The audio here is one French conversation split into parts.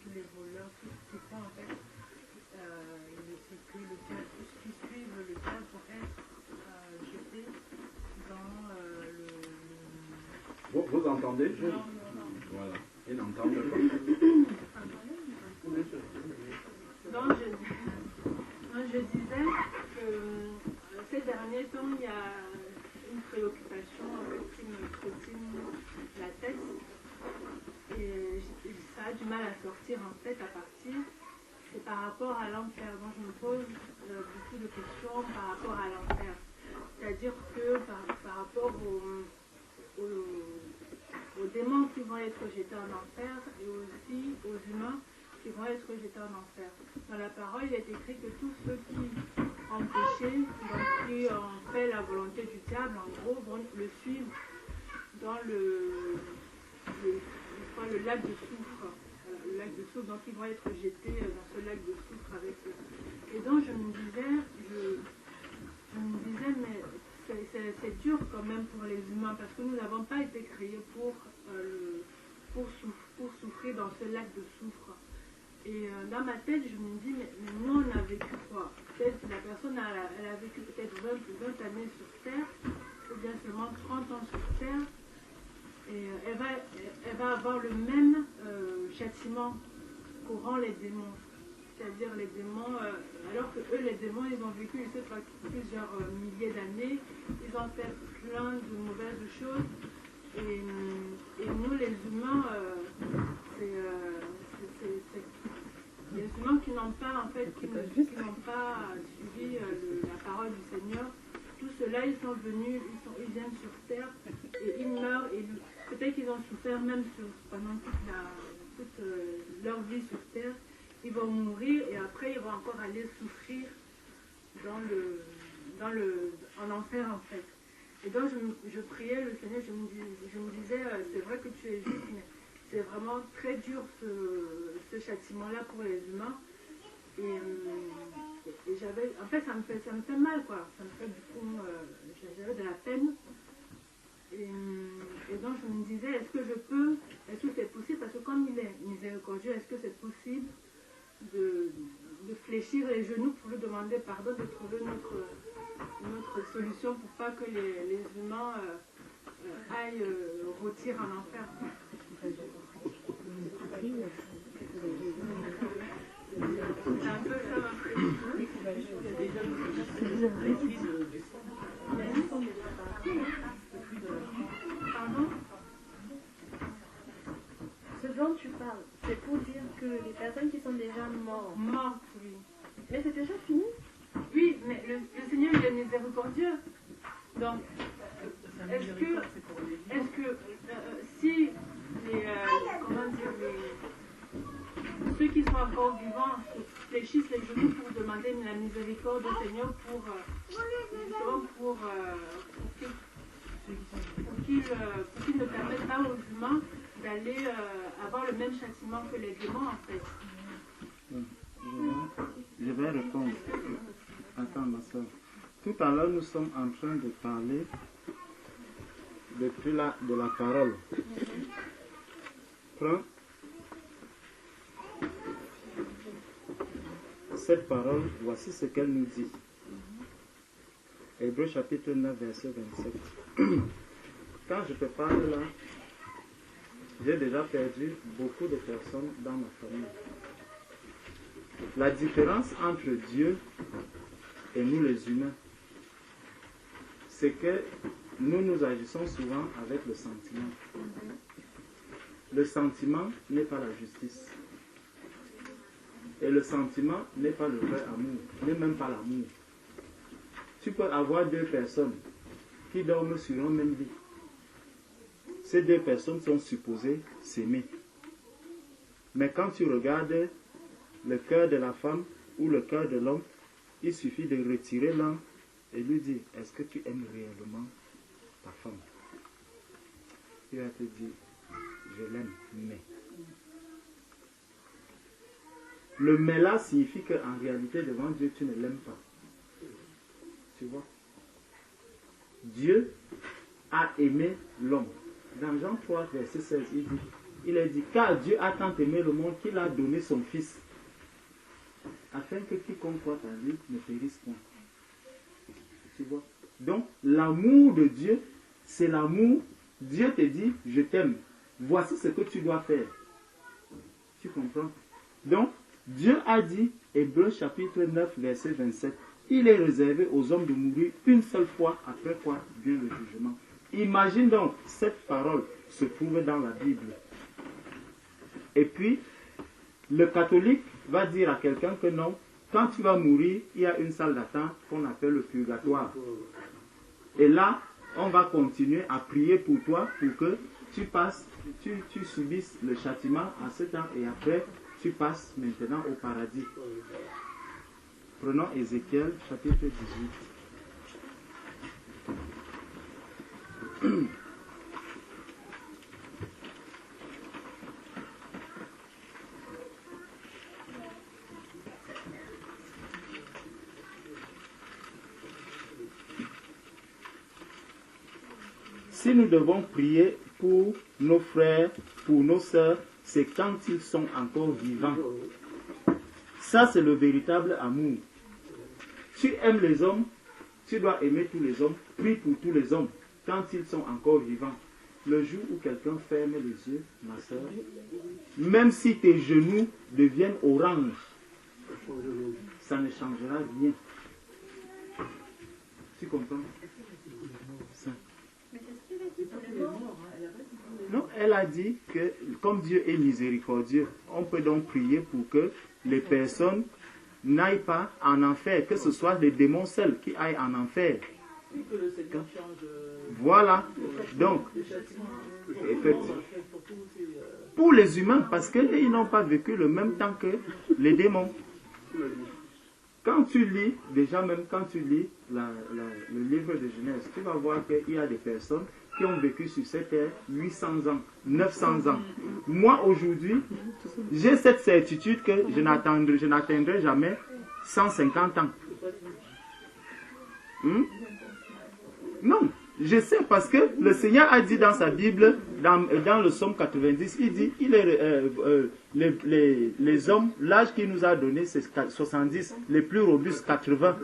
tous les voleurs, tout ce qu'ils font en fait, le secret, le diable, tout ce qui suivent le diable pour être jetés dans Vous entendez? Non. Voilà, ils n'entendent pas. Donc je disais que ces derniers temps, il y a une préoccupation en fait, qui me trottine la tête et ça a du mal à sortir en fait à partir. C'est par rapport à l'enfer. Donc je me pose beaucoup de questions par rapport à l'enfer. C'est-à-dire que par rapport aux démons qui vont être jetés en enfer et aussi aux humains qui vont être jetés en enfer. Dans la parole, il est écrit que tous ceux qui ont péché, donc qui ont fait la volonté du diable, en gros, vont le suivre dans le lac de soufre. Le lac de soufre, donc ils vont être jetés dans ce lac de soufre avec eux. Et donc je me disais, mais c'est dur quand même pour les humains parce que nous n'avons pas été créés pour souffrir dans ce lac de soufre. Et dans ma tête, je me dis, mais nous on a vécu quoi? Peut-être la personne elle a vécu peut-être 20 années sur Terre, ou bien seulement 30 ans sur Terre, et elle va avoir le même châtiment qu'auront les démons. C'est-à-dire les démons, alors que eux, les démons, ils ont vécu, je sais pas, plusieurs milliers d'années, ils ont fait plein de mauvaises choses, et nous, les humains, c'est les humains qui n'ont pas, en fait, qui n'ont pas suivi la parole du Seigneur. Tous ceux-là, ils sont venus, ils viennent sur terre et ils meurent. Et peut-être qu'ils ont souffert même pendant toute leur vie sur terre. Ils vont mourir et après ils vont encore aller souffrir en enfer en fait. Et donc je priais le Seigneur, je me disais, c'est vrai que tu es juste, mais c'est vraiment très dur ce châtiment-là pour les humains. Et j'avais, en fait ça me fait mal quoi, ça me fait du coup, j'avais de la peine. Et donc je me disais, est-ce que c'est possible, parce que comme il est miséricordieux, est-ce que c'est possible de fléchir les genoux pour lui demander pardon, de trouver notre solution pour pas que les humains aillent rôtir en enfer. C'est un peu ça ma Pardon? Ce dont tu parles, c'est pour dire que les personnes qui sont déjà mortes, oui. Mais c'est déjà fini? Oui, mais le Seigneur il est miséricordieux. Donc, est-ce que si ceux qui sont encore vivants fléchissent les genoux pour demander la miséricorde au Seigneur pour qu'il ne permette pas aux humains d'aller avoir le même châtiment que les démons en fait. Je vais répondre. Attends ma soeur. Tout à l'heure nous sommes en train de parler de la parole. Prends cette parole, voici ce qu'elle nous dit. Hébreux chapitre 9 verset 27. Quand je te parle là, j'ai déjà perdu beaucoup de personnes dans ma famille. La différence entre Dieu et nous les humains, c'est que nous agissons souvent avec le sentiment. Le sentiment n'est pas la justice. Et le sentiment n'est pas le vrai amour, n'est même pas l'amour. Tu peux avoir deux personnes qui dorment sur un même lit. Ces deux personnes sont supposées s'aimer. Mais quand tu regardes le cœur de la femme ou le cœur de l'homme, il suffit de retirer l'un et lui dire, est-ce que tu aimes réellement ta femme? Il va te dire, je l'aime, mais. Le mais là signifie qu'en réalité, devant Dieu, tu ne l'aimes pas. Tu vois? Dieu a aimé l'homme. Dans Jean 3, verset 16, il dit, il est dit, car Dieu a tant aimé le monde qu'il a donné son Fils, afin que quiconque croit en lui ne périsse point. Tu vois? Donc, l'amour de Dieu, c'est l'amour. Dieu te dit, je t'aime. Voici ce que tu dois faire. Tu comprends? Donc, Dieu a dit, Hébreux chapitre 9, verset 27, il est réservé aux hommes de mourir une seule fois, après quoi vient le jugement. Imagine donc, cette parole se trouve dans la Bible. Et puis, le catholique va dire à quelqu'un que non, quand tu vas mourir, il y a une salle d'attente qu'on appelle le purgatoire. Et là, on va continuer à prier pour toi pour que tu passes, tu subisses le châtiment à ce temps et après, tu passes maintenant au paradis. Prenons Ézéchiel, chapitre 18. Si nous devons prier pour nos frères, pour nos sœurs, c'est quand ils sont encore vivants. Ça, c'est le véritable amour. Tu aimes les hommes, tu dois aimer tous les hommes, prie pour tous les hommes, quand ils sont encore vivants. Le jour où quelqu'un ferme les yeux, ma sœur, même si tes genoux deviennent orange, ça ne changera rien. Tu comprends? Ça. Non, elle a dit que comme Dieu est miséricordieux, on peut donc prier pour que les personnes n'aillent pas en enfer, que ce soit les démons seuls qui aillent en enfer. Voilà. Donc, effectivement, pour les humains, parce qu'ils n'ont pas vécu le même temps que les démons. Quand tu lis, déjà même quand tu lis le livre de Genèse, tu vas voir qu'il y a des personnes qui ont vécu sur cette terre 800 ans, 900 ans. Moi, aujourd'hui, j'ai cette certitude que je n'atteindrai jamais 150 ans. Non, je sais parce que le Seigneur a dit dans sa Bible, dans le psaume 90, il dit, les hommes, l'âge qu'il nous a donné, c'est 70, les plus robustes, 80.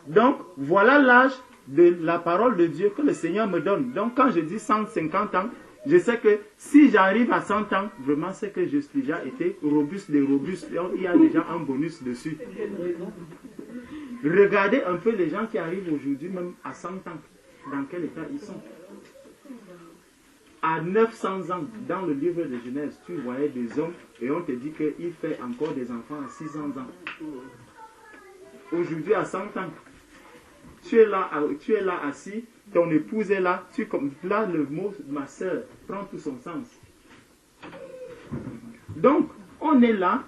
Donc, voilà l'âge de la parole de Dieu que le Seigneur me donne. Donc, quand je dis 150 ans, je sais que si j'arrive à 100 ans, vraiment, c'est que j'ai déjà été robuste des robustes. Il y a déjà un bonus dessus. Regardez un peu les gens qui arrivent aujourd'hui, même à 100 ans. Dans quel état ils sont? À 900 ans, dans le livre de Genèse, tu voyais des hommes et on te dit qu'il fait encore des enfants à 600 ans. Aujourd'hui, à 100 ans, tu es là assis, ton épouse est là, là le mot ma soeur prend tout son sens. Donc, on est là,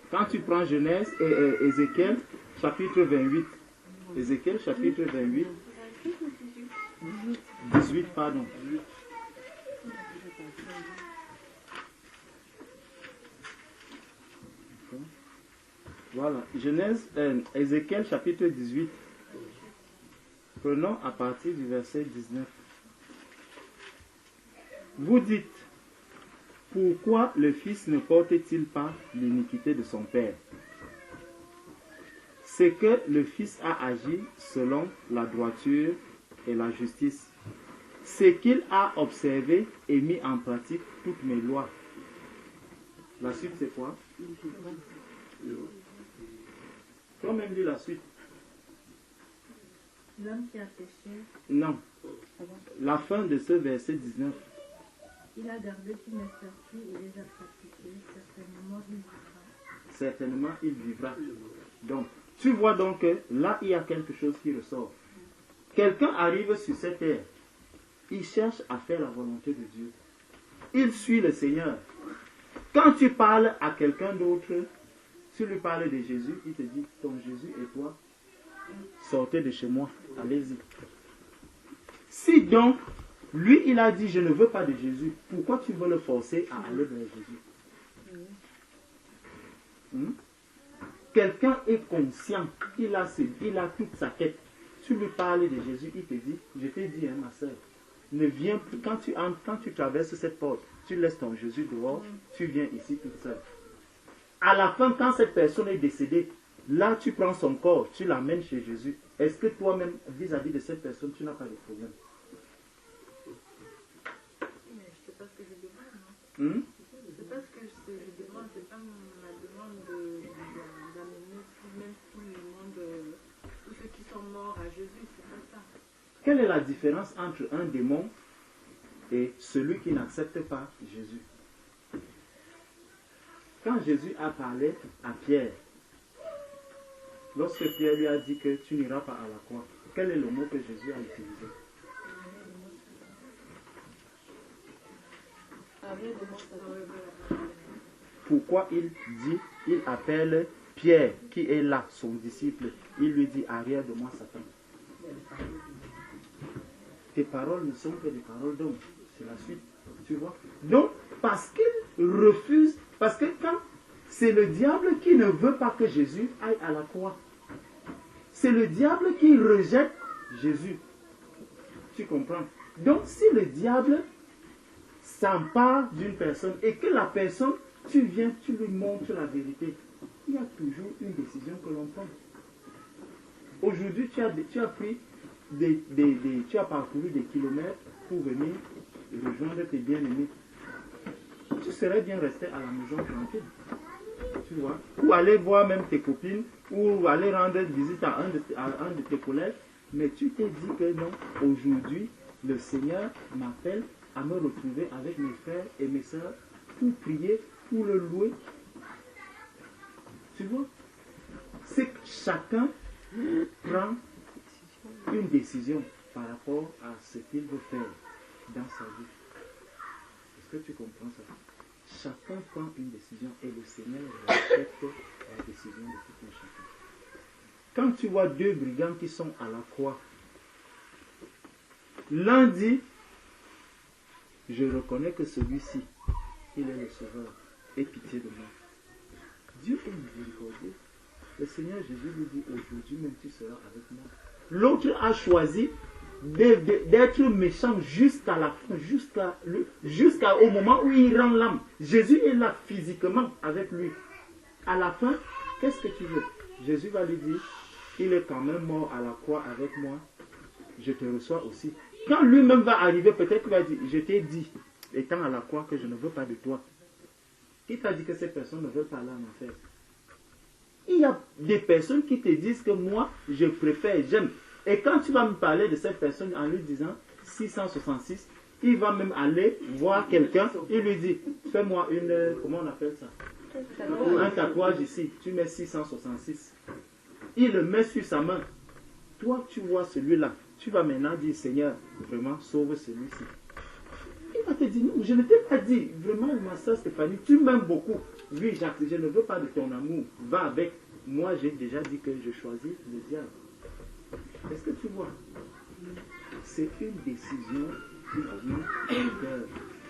quand tu prends Genèse et Ézéchiel, chapitre 28. Ézéchiel, chapitre 28. 18, pardon. Voilà, Ézéchiel chapitre 18. Prenons à partir du verset 19. Vous dites, pourquoi le Fils ne porte-t-il pas l'iniquité de son Père? C'est que le Fils a agi selon la droiture et la justice. C'est qu'il a observé et mis en pratique toutes mes lois. La suite, c'est quoi? Toi-même dis la suite. L'homme qui a péché. Non. La fin de ce verset 19. Il a gardé tous mes statuts et les a pratiqués. Certainement, il vivra. Certainement, il vivra. Donc, tu vois donc que là, il y a quelque chose qui ressort. Quelqu'un arrive sur cette terre. Il cherche à faire la volonté de Dieu. Il suit le Seigneur. Quand tu parles à quelqu'un d'autre, tu lui parles de Jésus, il te dit, ton Jésus et toi, sortez de chez moi, allez-y. Si donc, lui, il a dit, je ne veux pas de Jésus, pourquoi tu veux le forcer à aller vers Jésus? Quelqu'un est conscient, il a toute sa quête. Tu lui parles de Jésus, il te dit, je t'ai dit, ma soeur, ne vient plus. Quand tu entres, quand tu traverses cette porte, tu laisses ton Jésus dehors, tu viens ici toute seule. À la fin, quand cette personne est décédée, là tu prends son corps, tu l'amènes chez Jésus. Est-ce que toi-même, vis-à-vis de cette personne, tu n'as pas de problème? Mais je sais pas ce que je demande. Hmm? C'est pas ce que je demande, c'est pas ma demande d'amener même tout le monde, tous ceux qui sont morts à Jésus, c'est pas ça. Quelle est la différence entre un démon et celui qui n'accepte pas Jésus? Quand Jésus a parlé à Pierre, lorsque Pierre lui a dit que tu n'iras pas à la croix, quel est le mot que Jésus a utilisé? Pourquoi il dit, il appelle Pierre, qui est là, son disciple, il lui dit, arrière de moi, Satan. Tes paroles ne sont que des paroles d'homme. C'est la suite, tu vois. Donc, parce qu'il refuse, parce que quand c'est le diable qui ne veut pas que Jésus aille à la croix, c'est le diable qui rejette Jésus. Tu comprends? Donc, si le diable s'empare d'une personne et que la personne, tu viens, tu lui montres la vérité, il y a toujours une décision que l'on prend. Aujourd'hui, tu as pris tu as parcouru des kilomètres pour venir rejoindre tes bien-aimés. Tu serais bien resté à la maison tranquille. Tu vois? Ou aller voir même tes copines, ou aller rendre visite à un de tes collègues. Mais tu t'es dit que non, aujourd'hui, le Seigneur m'appelle à me retrouver avec mes frères et mes sœurs pour prier, pour le louer. Tu vois? C'est que chacun prend une décision par rapport à ce qu'il veut faire dans sa vie. Est-ce que tu comprends ça? Chacun prend une décision et le Seigneur respecte la décision de tout un chacun. Quand tu vois deux brigands qui sont à la croix, l'un dit, je reconnais que celui-ci, il est le Sauveur, aie pitié de moi. Dieu est miséricordieux. Le Seigneur Jésus lui dit, aujourd'hui même tu seras avec moi. L'autre a choisi d'être méchant jusqu'à la fin, jusqu'au moment où il rend l'âme. Jésus est là physiquement avec lui. À la fin, qu'est-ce que tu veux? Jésus va lui dire, il est quand même mort à la croix avec moi, je te reçois aussi. Quand lui-même va arriver, peut-être qu'il va dire, je t'ai dit, étant à la croix, que je ne veux pas de toi. Qui t'a dit que ces personnes ne veulent pas aller en enfer? Il y a des personnes qui te disent que moi, je préfère, j'aime. Et quand tu vas me parler de cette personne en lui disant 666, il va même aller voir quelqu'un, il lui dit, fais-moi une, comment on appelle ça? Un tatouage ici, tu mets 666. Il le met sur sa main. Toi, tu vois celui-là. Tu vas maintenant dire, Seigneur, vraiment, sauve celui-ci. Il va te dire, non, je ne t'ai pas dit, vraiment, ma soeur Stéphanie, tu m'aimes beaucoup. Oui, Jacques, je ne veux pas de ton amour. Va avec. Moi, j'ai déjà dit que je choisis le diable. Est-ce que tu vois? C'est une décision qui vient du cœur.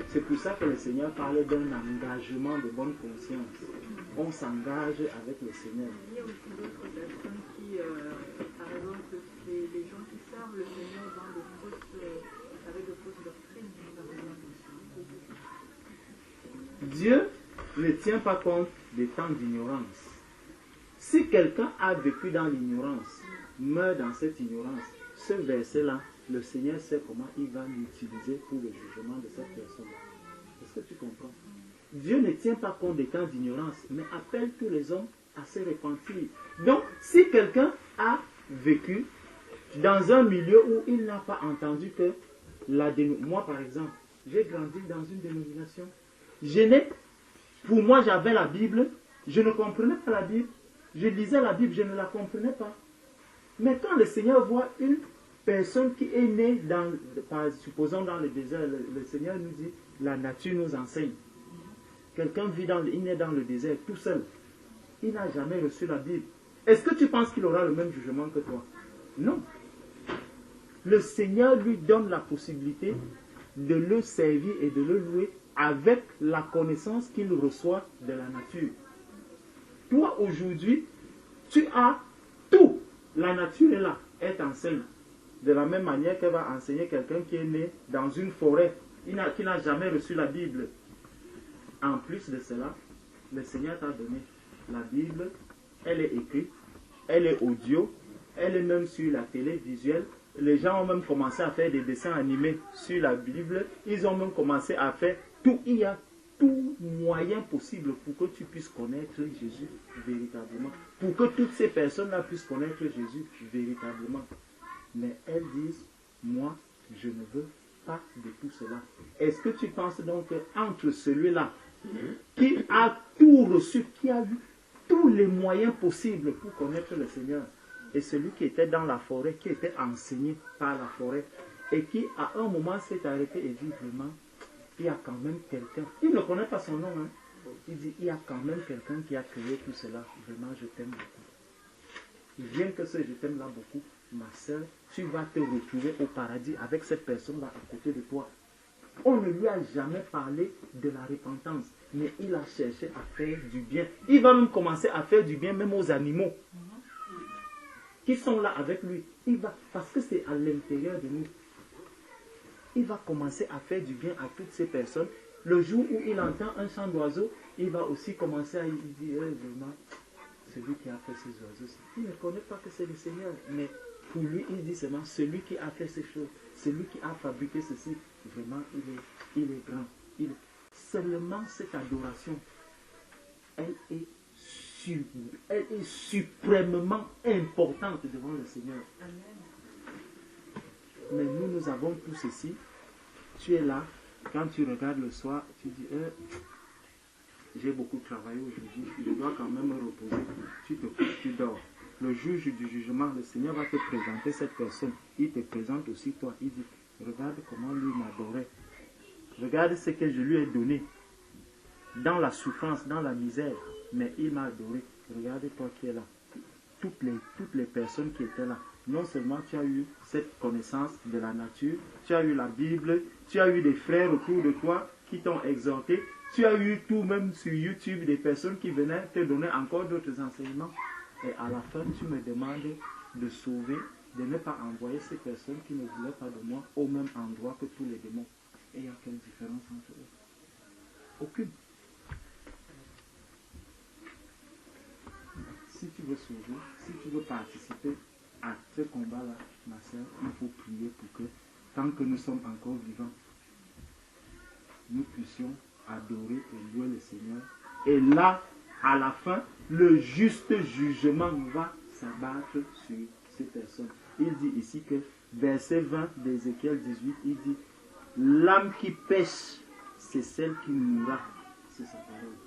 C'est pour ça que le Seigneur parlait d'un engagement de bonne conscience. On s'engage avec le Seigneur. Il y a aussi d'autres personnes qui, par exemple, c'est les gens qui servent le Seigneur avec de fausses doctrines. Dieu ne tient pas compte des temps d'ignorance. Si quelqu'un a vécu dans l'ignorance, meurt dans cette ignorance, ce verset-là, le Seigneur sait comment il va l'utiliser pour le jugement de cette personne. Est-ce que tu comprends? Dieu ne tient pas compte des temps d'ignorance, mais appelle tous les hommes à se repentir. Donc, si quelqu'un a vécu dans un milieu où il n'a pas entendu que moi, par exemple, j'ai grandi dans une dénomination. Pour moi, j'avais la Bible, je ne comprenais pas la Bible. Je lisais la Bible, je ne la comprenais pas. Mais quand le Seigneur voit une personne qui est née, supposons dans le désert, le Seigneur nous dit, la nature nous enseigne. Quelqu'un il naît dans le désert tout seul. Il n'a jamais reçu la Bible. Est-ce que tu penses qu'il aura le même jugement que toi? Non. Le Seigneur lui donne la possibilité de le servir et de le louer avec la connaissance qu'il reçoit de la nature. Toi, aujourd'hui, tu as tout. La nature est là, elle t'enseigne. de la même manière qu'elle va enseigner quelqu'un qui est né dans une forêt, qui n'a jamais reçu la Bible. En plus de cela, le Seigneur t'a donné la Bible, elle est écrite, elle est audio, elle est même sur la télé visuelle. Les gens ont même commencé à faire des dessins animés sur la Bible. Ils ont même commencé à faire tout. Il y a tout moyen possible pour que tu puisses connaître Jésus véritablement. Pour que toutes ces personnes-là puissent connaître Jésus véritablement. Mais elles disent, moi, je ne veux pas de tout cela. Est-ce que tu penses donc qu'entre celui-là qui a tout reçu, qui a eu tous les moyens possibles pour connaître le Seigneur, et celui qui était dans la forêt, qui était enseigné par la forêt, et qui à un moment s'est arrêté et dit vraiment, il y a quand même quelqu'un, il ne connaît pas son nom, hein. Il dit, il y a quand même quelqu'un qui a créé tout cela, vraiment je t'aime beaucoup. Rien que ce je t'aime là beaucoup, ma soeur, tu vas te retrouver au paradis avec cette personne-là à côté de toi. On ne lui a jamais parlé de la repentance, mais il a cherché à faire du bien. Il va même commencer à faire du bien même aux animaux qui sont là avec lui. Il va, parce que c'est à l'intérieur de nous. Il va commencer à faire du bien à toutes ces personnes. Le jour où il entend un chant d'oiseau, il va aussi commencer à dire, vraiment, celui qui a fait ces oiseaux, il ne connaît pas que c'est le Seigneur, mais pour lui, il dit seulement, celui qui a fait ces choses, celui qui a fabriqué ceci, vraiment, il est grand. Seulement cette adoration, elle est suprêmement importante devant le Seigneur. Mais nous avons tout ceci. Tu es là, quand tu regardes le soir, tu dis, j'ai beaucoup travaillé aujourd'hui, je dois quand même me reposer. Tu te couches, tu dors. Le juge du jugement, le Seigneur va te présenter cette personne. Il te présente aussi toi. Il dit, regarde comment lui m'adorait. Regarde ce que je lui ai donné. Dans la souffrance, dans la misère. Mais il m'a adoré. Regarde toi qui es là. Toutes les personnes qui étaient là. Non seulement tu as eu cette connaissance de la nature, tu as eu la Bible, tu as eu des frères autour de toi qui t'ont exhorté, tu as eu tout même sur YouTube des personnes qui venaient te donner encore d'autres enseignements. Et à la fin, tu me demandes de sauver, de ne pas envoyer ces personnes qui ne voulaient pas de moi au même endroit que tous les démons. Et il y a quelle différence entre eux? Aucune. Si tu veux sauver, si tu veux participer à ce combat-là, ma soeur, il faut prier pour que, tant que nous sommes encore vivants, nous puissions adorer et louer le Seigneur. Et là, à la fin, le juste jugement va s'abattre sur ces personnes. Il dit ici que, verset 20 d'Ézéchiel 18, il dit, l'âme qui pêche, c'est celle qui mourra. C'est sa parole.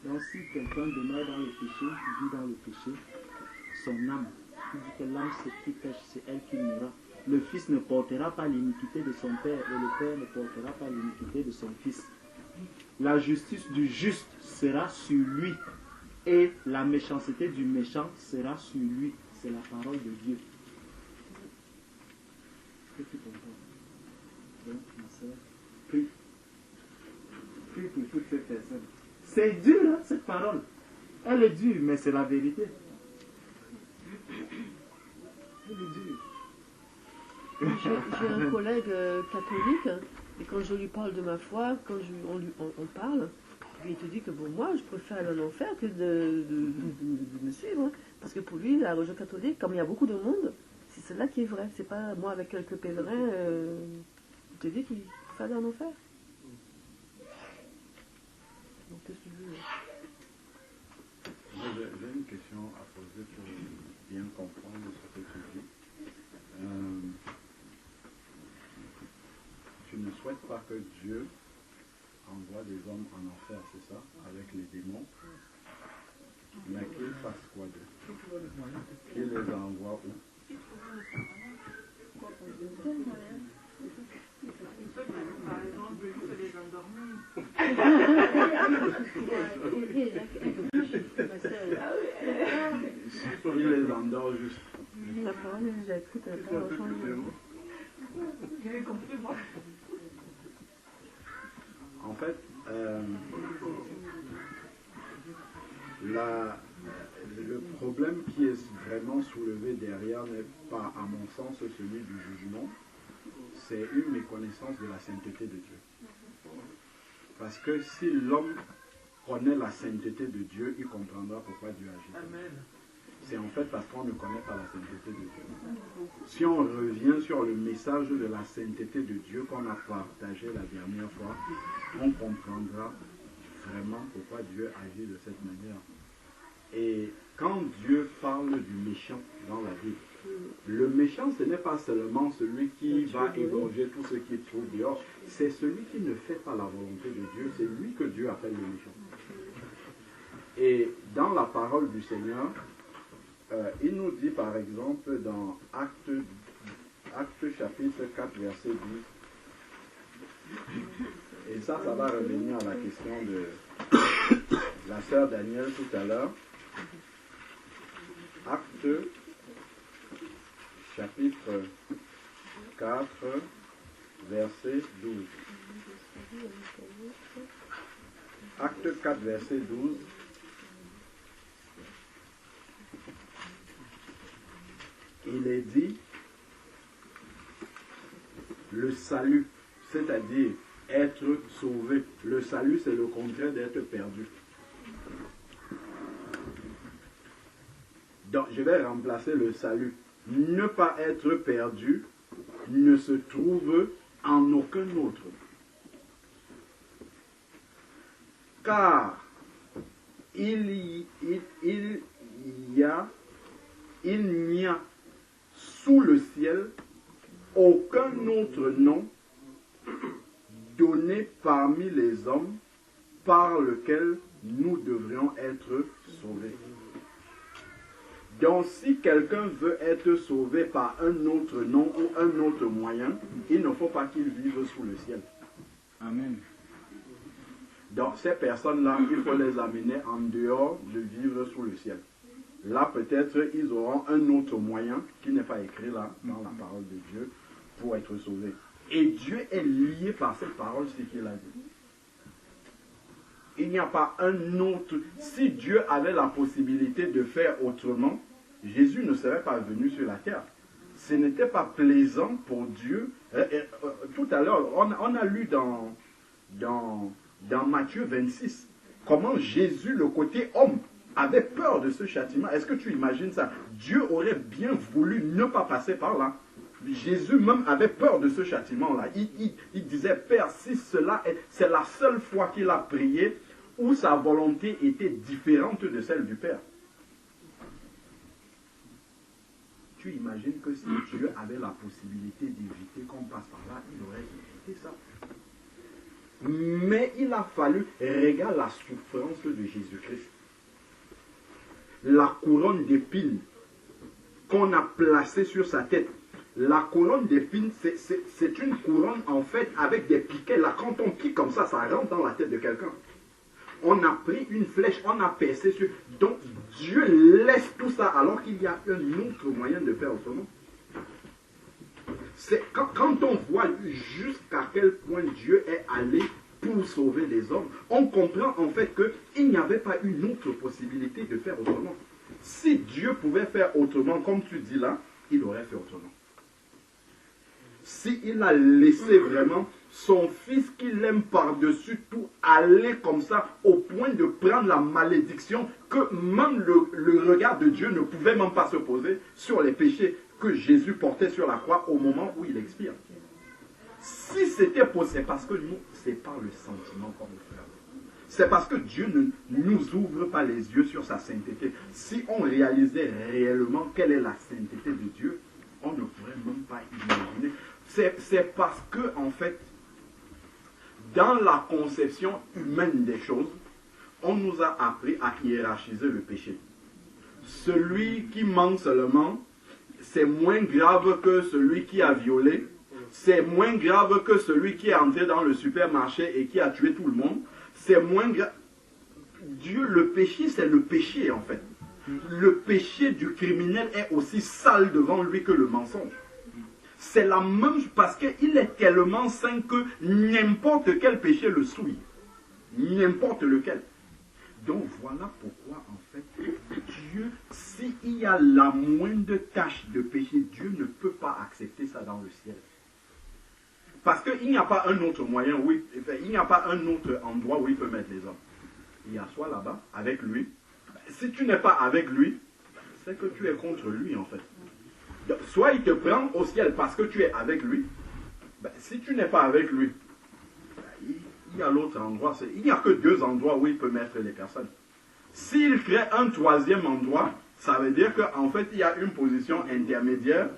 Donc si quelqu'un demeure dans le péché, vit dans le péché, son âme, il dit que l'âme qui pêche, c'est elle qui mourra. Le fils ne portera pas l'iniquité de son père et le père ne portera pas l'iniquité de son fils. La justice du juste sera sur lui et la méchanceté du méchant sera sur lui. C'est la parole de Dieu. Est-ce que tu comprends? Donc, ma soeur, prie. Prie pour toutes ces personnes. C'est dur, hein, cette parole. Elle est dure, mais c'est la vérité. Elle est dure. J'ai un collègue catholique, et quand je lui parle de ma foi, quand on parle, il te dit que bon, moi, je préfère aller en enfer que de me suivre. Hein. Parce que pour lui, la religion catholique, comme il y a beaucoup de monde, c'est celle-là qui est vraie. C'est pas moi avec quelques pèlerins, il te dit qu'il faut aller en enfer. Donc, qu'est-ce que tu veux? J'ai une question à poser pour bien comprendre ce que tu dis. Tu ne souhaites pas que Dieu envoie des hommes en enfer, c'est ça, avec les démons, mais qu'il fasse quoi d'eux? Qu'il les envoie où? Par exemple, il peut les endormir. Il les endort juste. La parole est déjà écrite, la parole change. J'avais compris, moi. En fait, Le problème qui est vraiment soulevé derrière n'est pas, à mon sens, celui du jugement. C'est une méconnaissance de la sainteté de Dieu. Parce que si l'homme connaît la sainteté de Dieu, il comprendra pourquoi Dieu agit. Amen. C'est en fait parce qu'on ne connaît pas la sainteté de Dieu. Si on revient sur le message de la sainteté de Dieu qu'on a partagé la dernière fois, on comprendra vraiment pourquoi Dieu agit de cette manière. Et quand Dieu parle du méchant dans la Bible, le méchant, ce n'est pas seulement celui qui va égorger tout ce qui trouve dehors, c'est celui qui ne fait pas la volonté de Dieu, c'est lui que Dieu appelle le méchant. Et dans la parole du Seigneur, il nous dit par exemple dans Actes chapitre 4 verset 10, et ça va revenir à la question de la sœur Daniel tout à l'heure. Actes chapitre 4 verset 12. Acte 4 verset 12. Il est dit le salut, c'est-à-dire être sauvé. Le salut, c'est le contraire d'être perdu. Donc, je vais remplacer le salut. Ne pas être perdu ne se trouve en aucun autre. Car il n'y a sous le ciel aucun autre nom donné parmi les hommes par lequel nous devrions être sauvés. Donc si quelqu'un veut être sauvé par un autre nom ou un autre moyen, il ne faut pas qu'il vive sous le ciel. Amen. Donc ces personnes-là, il faut les amener en dehors de vivre sous le ciel. Là, peut-être, ils auront un autre moyen qui n'est pas écrit là, dans la parole de Dieu, pour être sauvés. Et Dieu est lié par cette parole, ce qu'il a dit. Il n'y a pas un autre. Si Dieu avait la possibilité de faire autrement, Jésus ne serait pas venu sur la terre. Ce n'était pas plaisant pour Dieu. Tout à l'heure, on a lu dans Matthieu 26, comment Jésus, le côté homme, avait peur de ce châtiment. Est-ce que tu imagines ça? Dieu aurait bien voulu ne pas passer par là. Jésus même avait peur de ce châtiment-là. Il disait, Père, si c'est la seule fois qu'il a prié où sa volonté était différente de celle du Père. Tu imagines que si Dieu avait la possibilité d'éviter qu'on passe par là, il aurait évité ça. Mais il a fallu, regarde la souffrance de Jésus-Christ. La couronne d'épines qu'on a placée sur sa tête. La couronne d'épines, c'est une couronne en fait avec des piquets. Là, quand on pique comme ça, ça rentre dans la tête de quelqu'un. On a pris une flèche, on a percé sur... Donc Dieu laisse tout ça alors qu'il y a un autre moyen de faire autrement. Quand on voit jusqu'à quel point Dieu est allé pour sauver les hommes, on comprend en fait qu'il n'y avait pas une autre possibilité de faire autrement. Si Dieu pouvait faire autrement, comme tu dis là, il aurait fait autrement. S'il a laissé vraiment son fils qu'il aime par-dessus tout aller comme ça au point de prendre la malédiction que même le regard de Dieu ne pouvait même pas se poser sur les péchés que Jésus portait sur la croix au moment où il expire. Si c'était possible, c'est parce que nous, c'est par le sentiment qu'on le fait. C'est parce que Dieu ne nous ouvre pas les yeux sur sa sainteté. Si on réalisait réellement quelle est la sainteté de Dieu, on ne pourrait même pas imaginer. C'est parce que, en fait, dans la conception humaine des choses, on nous a appris à hiérarchiser le péché. Celui qui ment seulement, c'est moins grave que celui qui a violé. C'est moins grave que celui qui est entré dans le supermarché et qui a tué tout le monde. C'est moins grave. Dieu, le péché, c'est le péché en fait. Le péché du criminel est aussi sale devant lui que le mensonge. C'est la même chose parce qu'il est tellement saint que n'importe quel péché le souille. N'importe lequel. Donc voilà pourquoi en fait Dieu, s'il y a la moindre tache de péché, Dieu ne peut pas accepter ça dans le ciel. Parce qu'il n'y a pas un autre moyen, il n'y a pas un autre endroit où il peut mettre les hommes. Il y a soit là-bas, avec lui. Si tu n'es pas avec lui, c'est que tu es contre lui en fait. Donc, soit il te prend au ciel parce que tu es avec lui. Si tu n'es pas avec lui, il y a l'autre endroit. Il n'y a que deux endroits où il peut mettre les personnes. S'il crée un troisième endroit, ça veut dire qu'en fait, il y a une position intermédiaire.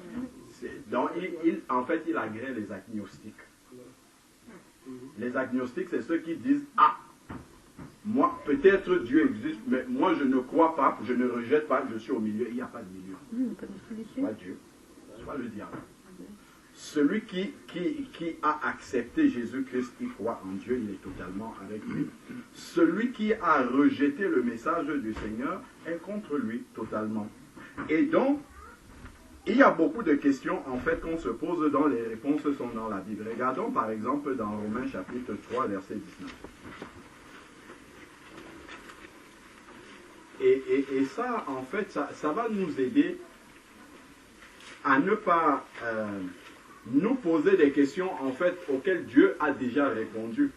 Donc, en fait, il agrée les agnostiques. Les agnostiques, c'est ceux qui disent, ah, moi, peut-être Dieu existe, mais moi, je ne crois pas, je ne rejette pas, je suis au milieu. Il n'y a pas de milieu. Soit Dieu, soit le diable. Celui qui a accepté Jésus-Christ, qui croit en Dieu, il est totalement avec lui. Celui qui a rejeté le message du Seigneur est contre lui totalement. Et donc, il y a beaucoup de questions en fait qu'on se pose dont les réponses sont dans la Bible. Regardons par exemple dans Romains chapitre 3, verset 19. Et ça, en fait, ça va nous aider à ne pas nous poser des questions en fait auxquelles Dieu a déjà répondu.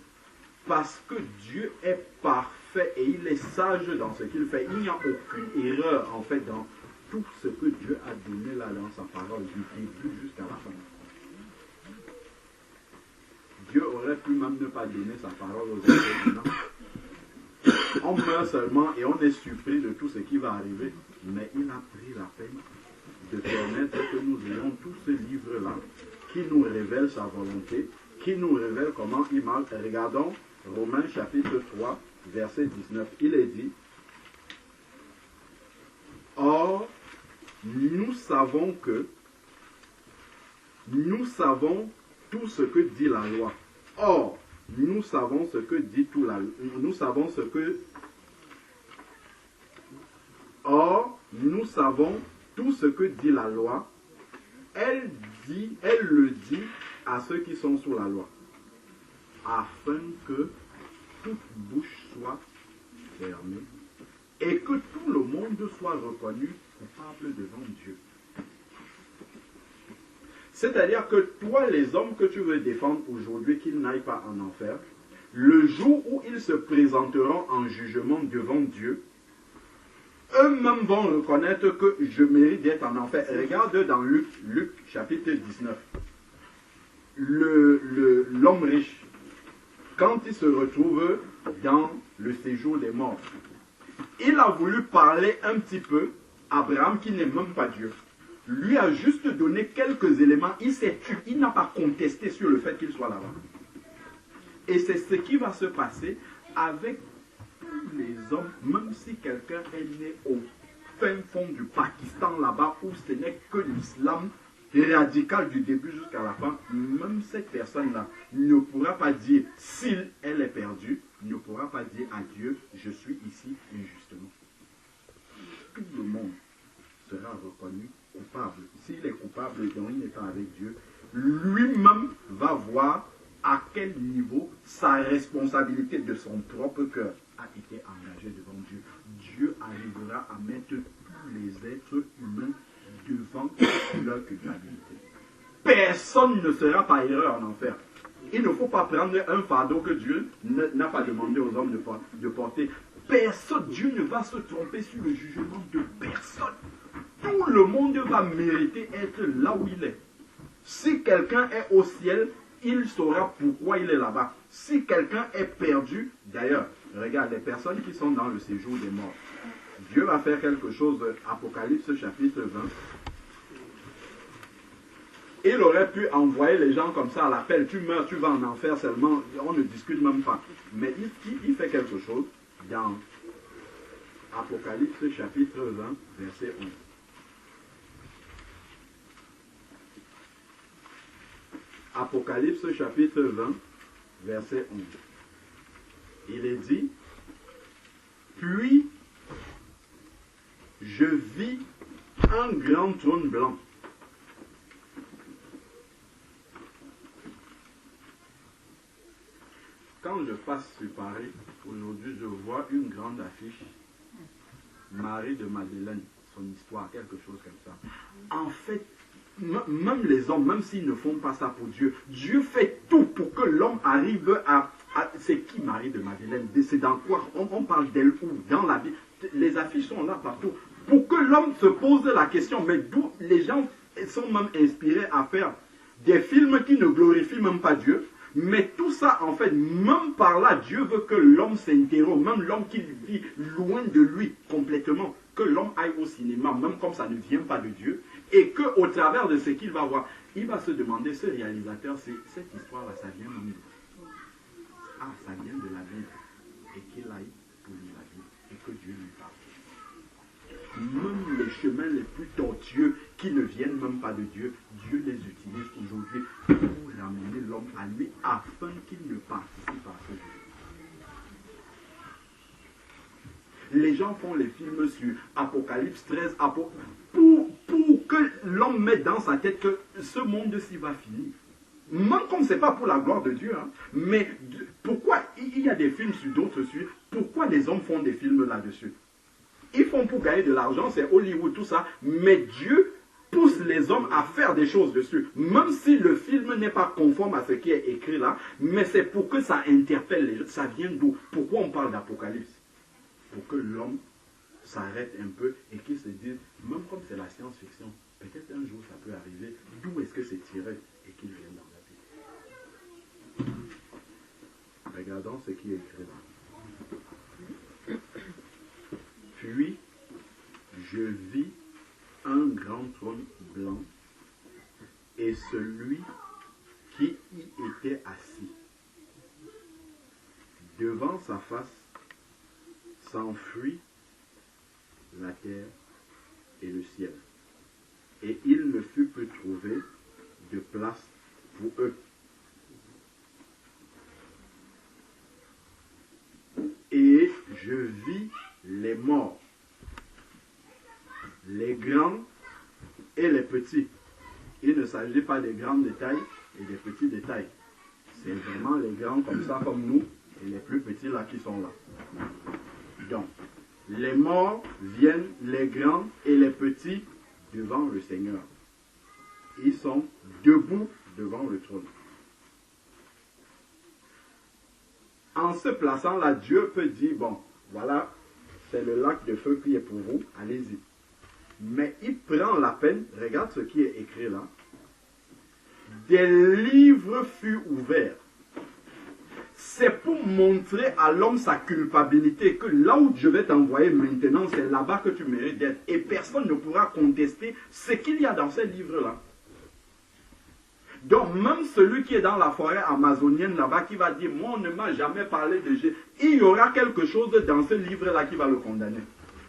Parce que Dieu est parfait et il est sage dans ce qu'il fait. Il n'y a aucune erreur en fait dans tout ce que Dieu a donné là dans sa parole, du début jusqu'à la fin. Dieu aurait pu même ne pas donner sa parole aux êtres. On meurt seulement et on est surpris de tout ce qui va arriver. Mais il a pris la peine de permettre que nous ayons tout ce livre-là qui nous révèle sa volonté, qui nous révèle comment il marche. Regardons Romains chapitre 3, verset 19. Il est dit, or, nous savons tout ce que dit la loi. Or, nous savons ce que dit tout la loi. Nous savons tout ce que dit la loi. Elle le dit à ceux qui sont sous la loi, afin que toute bouche soit fermée et que tout le monde soit reconnu coupable devant Dieu. C'est-à-dire que toi, les hommes que tu veux défendre aujourd'hui, qu'ils n'aillent pas en enfer, le jour où ils se présenteront en jugement devant Dieu, eux-mêmes vont reconnaître que je mérite d'être en enfer. Regarde dans Luc chapitre 19. L'homme riche, quand il se retrouve dans le séjour des morts, il a voulu parler un petit peu à Abraham qui n'est même pas Dieu. Lui a juste donné quelques éléments, il s'est tué, il n'a pas contesté sur le fait qu'il soit là-bas. Et c'est ce qui va se passer avec tous les hommes, même si quelqu'un est né au fin fond du Pakistan là-bas, où ce n'est que l'islam radical du début jusqu'à la fin, même cette personne-là ne pourra pas dire, s'il elle est perdue, ne pourra pas dire à Dieu, je suis ici injustement. Tout le monde sera reconnu coupable. S'il est coupable et donc il n'est pas avec Dieu, lui-même va voir à quel niveau sa responsabilité de son propre cœur a été engagée devant Dieu. Dieu arrivera à mettre tous les êtres humains devant leur culpabilité. Personne ne sera par erreur en enfer. Il ne faut pas prendre un fardeau que Dieu n'a pas demandé aux hommes de porter. Personne, Dieu ne va se tromper sur le jugement de personne. Tout le monde va mériter être là où il est. Si quelqu'un est au ciel, il saura pourquoi il est là-bas. Si quelqu'un est perdu, d'ailleurs, regarde, les personnes qui sont dans le séjour des morts, Dieu va faire quelque chose, Apocalypse chapitre 20. Il aurait pu envoyer les gens comme ça à l'appel, tu meurs, tu vas en enfer seulement, on ne discute même pas. Mais il fait quelque chose dans Apocalypse chapitre 20, verset 11. Apocalypse chapitre 20, verset 11. Il est dit, puis je vis un grand trône blanc. Quand je passe sur Paris, aujourd'hui je vois une grande affiche Marie de Madeleine, son histoire, quelque chose comme ça. En fait, même les hommes, même s'ils ne font pas ça pour Dieu, Dieu fait tout pour que l'homme arrive à c'est qui Marie de Madeleine? C'est dans quoi? On parle d'elle où? Dans la Bible. Les affiches sont là partout. Pour que l'homme se pose la question, mais d'où les gens sont même inspirés à faire des films qui ne glorifient même pas Dieu. Mais tout ça, en fait, même par là, Dieu veut que l'homme s'interroge, même l'homme qui vit loin de lui complètement, que l'homme aille au cinéma, même comme ça ne vient pas de Dieu, et qu'au travers de ce qu'il va voir, il va se demander, ce réalisateur, cette histoire-là, ça vient de nous. Ah, ça vient de la Bible. Et qu'il aille pour lire la Bible, et que Dieu lui parle. Même les chemins les plus tortueux qui ne viennent même pas de Dieu, Dieu les utilise aujourd'hui pour ramener l'homme à lui afin qu'il ne participe à ce jeu. Les gens font les films sur Apocalypse 13 pour que l'homme mette dans sa tête que ce monde-ci va finir. Même comme ce n'est pas pour la gloire de Dieu, hein. Mais pourquoi il y a des films sur d'autres sujets? Pourquoi les hommes font des films là-dessus? Ils font pour gagner de l'argent, c'est Hollywood, tout ça. Mais Dieu pousse les hommes à faire des choses dessus. Même si le film n'est pas conforme à ce qui est écrit là, mais c'est pour que ça interpelle les gens. Ça vient d'où? Pourquoi on parle d'Apocalypse? Pour que l'homme s'arrête un peu et qu'il se dise, même comme c'est la science-fiction, peut-être un jour ça peut arriver. D'où est-ce que c'est tiré et qu'il vient dans la Bible? Regardons ce qui est écrit là. Puis, je vis un grand trône blanc et celui qui y était assis. Devant sa face s'enfuit la terre et le ciel. Et il ne fut plus trouvé de place pour eux. Et je vis les morts, les grands et les petits. Il ne s'agit pas des grands détails et des petits détails. C'est vraiment les grands comme ça, comme nous, et les plus petits là qui sont là. Donc, les morts viennent, les grands et les petits, devant le Seigneur. Ils sont debout devant le trône. En se plaçant là, Dieu peut dire, bon, voilà, c'est le lac de feu qui est pour vous, allez-y. Mais il prend la peine, regarde ce qui est écrit là. Des livres furent ouverts. C'est pour montrer à l'homme sa culpabilité, que là où je vais t'envoyer maintenant, c'est là-bas que tu mérites d'être. Et personne ne pourra contester ce qu'il y a dans ces livres-là. Donc même celui qui est dans la forêt amazonienne là-bas, qui va dire, moi on ne m'a jamais parlé de Jésus, il y aura quelque chose dans ce livre-là qui va le condamner.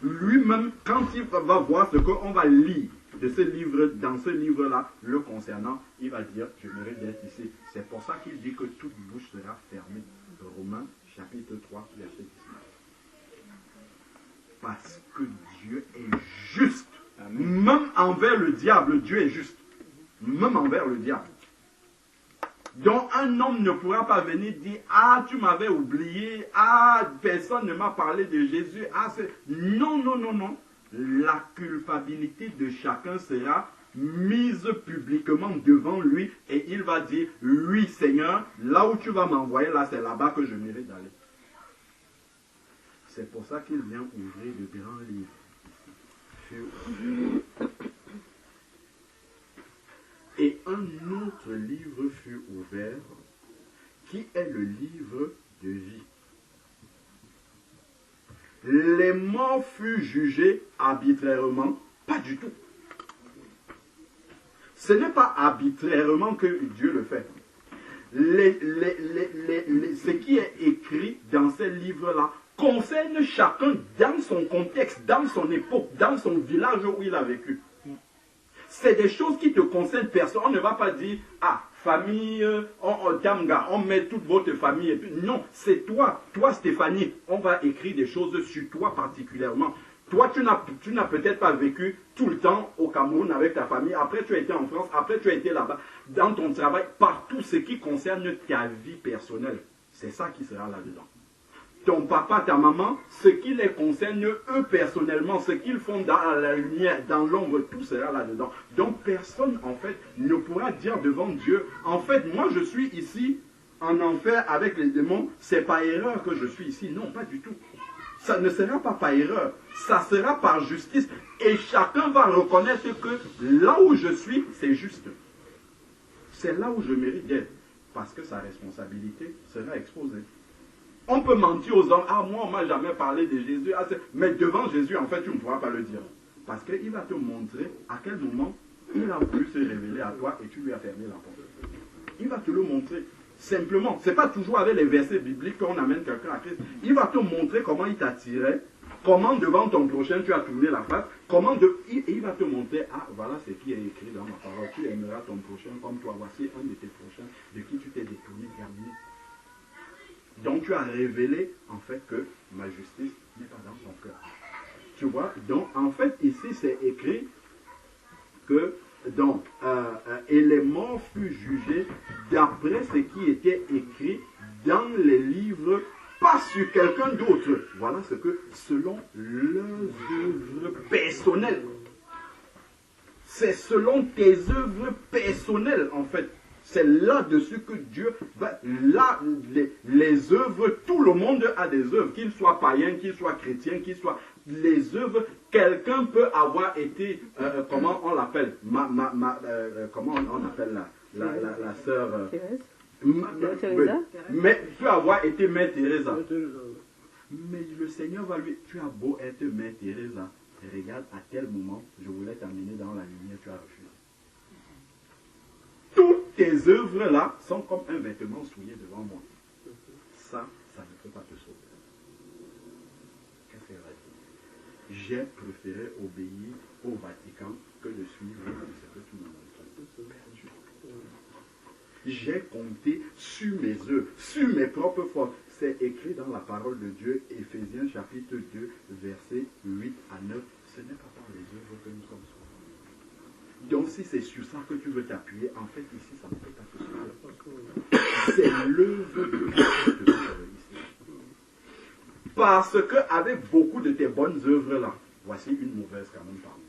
Lui-même, quand il va voir ce qu'on va lire de ce livre, dans ce livre-là, le concernant, il va dire, je mérite d'être ici. C'est pour ça qu'il dit que toute bouche sera fermée. Romains, chapitre 3, verset 19. Parce que Dieu est juste. Amen. Même envers le diable, Dieu est juste. Même envers le diable. Donc un homme ne pourra pas venir dire, ah tu m'avais oublié, ah personne ne m'a parlé de Jésus, ah c'est... Non, non, non, non. La culpabilité de chacun sera mise publiquement devant lui et il va dire, oui Seigneur, là où tu vas m'envoyer, là c'est là-bas que je mérite d'aller. C'est pour ça qu'il vient ouvrir de grands livres. Et un autre livre fut ouvert, qui est le livre de vie. Les morts furent jugés arbitrairement, pas du tout. Ce n'est pas arbitrairement que Dieu le fait. Ce qui est écrit dans ces livres-là concerne chacun dans son contexte, dans son époque, dans son village où il a vécu. C'est des choses qui te concernent personne. On ne va pas dire, ah, famille, Tamga, on met toute votre famille. Et puis, non, c'est toi, Stéphanie, on va écrire des choses sur toi particulièrement. Toi, tu n'as peut-être pas vécu tout le temps au Cameroun avec ta famille. Après, tu as été en France. Après, tu as été là-bas, dans ton travail, partout ce qui concerne ta vie personnelle. C'est ça qui sera là-dedans. ton papa, ta maman, ce qui les concerne eux personnellement, ce qu'ils font dans la lumière, dans l'ombre, tout sera là-dedans. Donc personne, en fait, ne pourra dire devant Dieu, en fait, moi je suis ici en enfer avec les démons, c'est par erreur que je suis ici. Non, pas du tout. Ça ne sera pas par erreur, ça sera par justice. Et chacun va reconnaître que là où je suis, c'est juste. C'est là où je mérite d'être. Parce que sa responsabilité sera exposée. On peut mentir aux hommes, ah moi on m'a jamais parlé de Jésus, ah, mais devant Jésus en fait tu ne pourras pas le dire. Parce qu'il va te montrer à quel moment il a voulu se révéler à toi et tu lui as fermé la porte. Il va te le montrer. Simplement, ce n'est pas toujours avec les versets bibliques qu'on amène quelqu'un à Christ. Il va te montrer comment il t'attirait, comment devant ton prochain tu as tourné la face, il va te montrer, ah voilà ce qui est écrit dans ma parole, tu aimeras ton prochain comme toi, voici un de tes prochains de qui tu t'es détourné, terminé. Donc tu as révélé en fait que ma justice n'est pas dans ton cœur. Tu vois, donc en fait ici c'est écrit que donc, et les morts furent jugés d'après ce qui était écrit dans les livres, pas sur quelqu'un d'autre. Voilà ce que, selon leurs œuvres personnelles. C'est selon tes œuvres personnelles, en fait. C'est là-dessus que Dieu va... Là, les œuvres, tout le monde a des œuvres, qu'il soit païen, qu'il soit chrétien, qu'il soit... Les œuvres, quelqu'un peut avoir été... comment on l'appelle comment on appelle la sœur... Mais peut avoir été Mère Teresa. Mais le Seigneur va lui... Tu as beau être Mère Teresa, regarde à quel moment je voulais t'amener dans la lumière, tu as refusé. Toutes tes œuvres là sont comme un vêtement souillé devant moi. Ça ne peut pas te sauver. Qu'est-ce qu'elle va dire? J'ai préféré obéir au Vatican que de suivre ce que tu m'as montré. J'ai compté sur mes œuvres, sur mes propres forces. C'est écrit dans la parole de Dieu, Éphésiens chapitre 2, versets 8 à 9. Ce n'est pas par les œuvres que nous sommes sauvés. Donc si c'est sur ça que tu veux t'appuyer, en fait ici ça ne peut pas te sauver. C'est l'œuvre de Dieu qui te sauve ici. Parce que avec beaucoup de tes bonnes œuvres là, voici une mauvaise quand même parmi.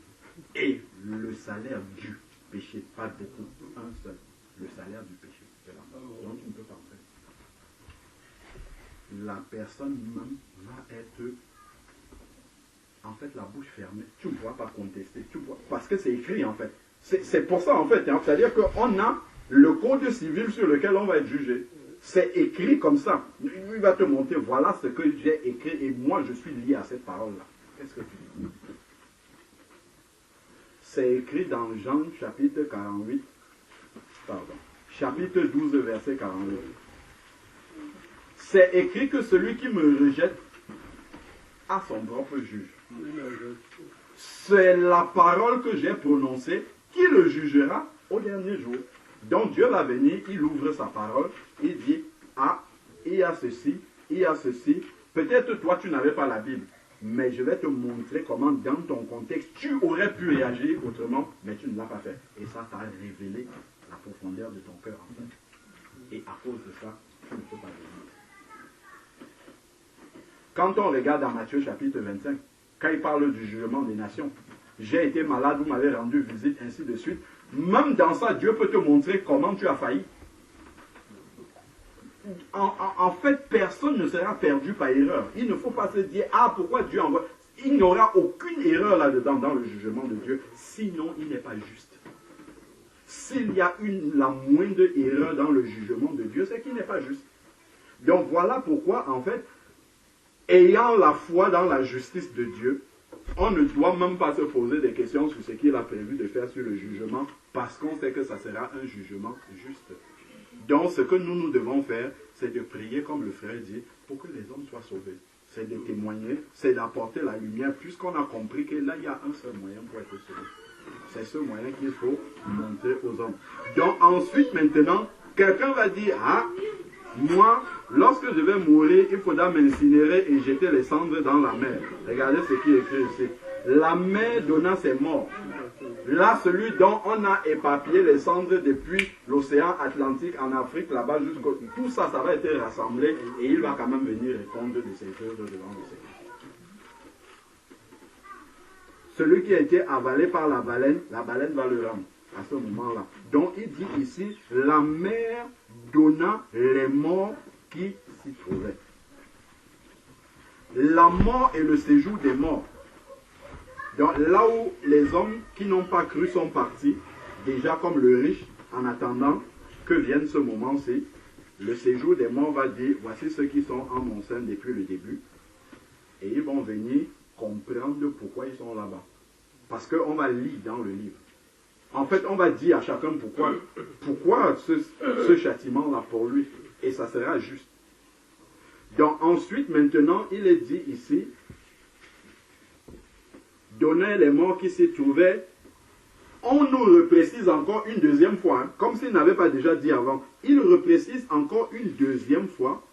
Et le salaire du péché, pas beaucoup, un seul. Le salaire du péché, c'est la mort. Donc tu ne peux pas en faire. La personne même va être en fait la bouche fermée. Tu ne pourras pas contester. Tu vois, parce que c'est écrit en fait. C'est pour ça en fait. Hein, c'est-à-dire qu'on a le code civil sur lequel on va être jugé. C'est écrit comme ça. Il va te montrer, voilà ce que j'ai écrit et moi je suis lié à cette parole-là. Qu'est-ce que tu dis? C'est écrit dans Jean chapitre 48. Pardon. Chapitre 12 verset 48. C'est écrit que celui qui me rejette a son propre juge. C'est la parole que j'ai prononcée qui le jugera au dernier jour. Donc Dieu va venir, il ouvre sa parole, il dit, ah, il y a ceci, il y a ceci. Peut-être toi tu n'avais pas la Bible, mais je vais te montrer comment dans ton contexte tu aurais pu réagir autrement, mais tu ne l'as pas fait. Et ça t'a révélé la profondeur de ton cœur en fait. Et à cause de ça, tu ne peux pas venir. Quand on regarde dans Matthieu chapitre 25, quand il parle du jugement des nations, j'ai été malade, vous m'avez rendu visite, ainsi de suite. Même dans ça, Dieu peut te montrer comment tu as failli. En fait, personne ne sera perdu par erreur. Il ne faut pas se dire, ah, pourquoi Dieu envoie... Il n'y aura aucune erreur là-dedans dans le jugement de Dieu, sinon il n'est pas juste. S'il y a la moindre erreur dans le jugement de Dieu, c'est qu'il n'est pas juste. Donc voilà pourquoi, en fait, ayant la foi dans la justice de Dieu, on ne doit même pas se poser des questions sur ce qu'il a prévu de faire sur le jugement, parce qu'on sait que ça sera un jugement juste. Donc ce que nous devons faire, c'est de prier comme le frère dit, pour que les hommes soient sauvés. C'est de témoigner, c'est d'apporter la lumière, puisqu'on a compris que là, il y a un seul moyen pour être sauvé. C'est ce moyen qu'il faut montrer aux hommes. Donc ensuite, maintenant, quelqu'un va dire, ah, moi, lorsque je vais mourir, il faudra m'incinérer et jeter les cendres dans la mer. Regardez ce qui est écrit ici. La mer donna ses morts. Là, celui dont on a éparpillé les cendres depuis l'océan Atlantique en Afrique, là-bas jusqu'au... Tout ça, ça va être rassemblé et il va quand même venir répondre de ses œuvres devant le Seigneur. Celui qui a été avalé par la baleine va le rendre à ce moment-là. Donc il dit ici, la mer donna les morts qui s'y trouvaient. La mort est le séjour des morts. Donc là où les hommes qui n'ont pas cru sont partis, déjà comme le riche, en attendant que vienne ce moment-ci, le séjour des morts va dire, voici ceux qui sont en mon sein depuis le début, et ils vont venir comprendre pourquoi ils sont là-bas. Parce qu'on va lire dans le livre. En fait, on va dire à chacun pourquoi ce châtiment-là pour lui, et ça sera juste. Donc ensuite, maintenant, il est dit ici, donner les morts qui s'y trouvaient, on nous reprécise encore une deuxième fois, hein, comme s'il n'avait pas déjà dit avant. Il reprécise encore une deuxième fois,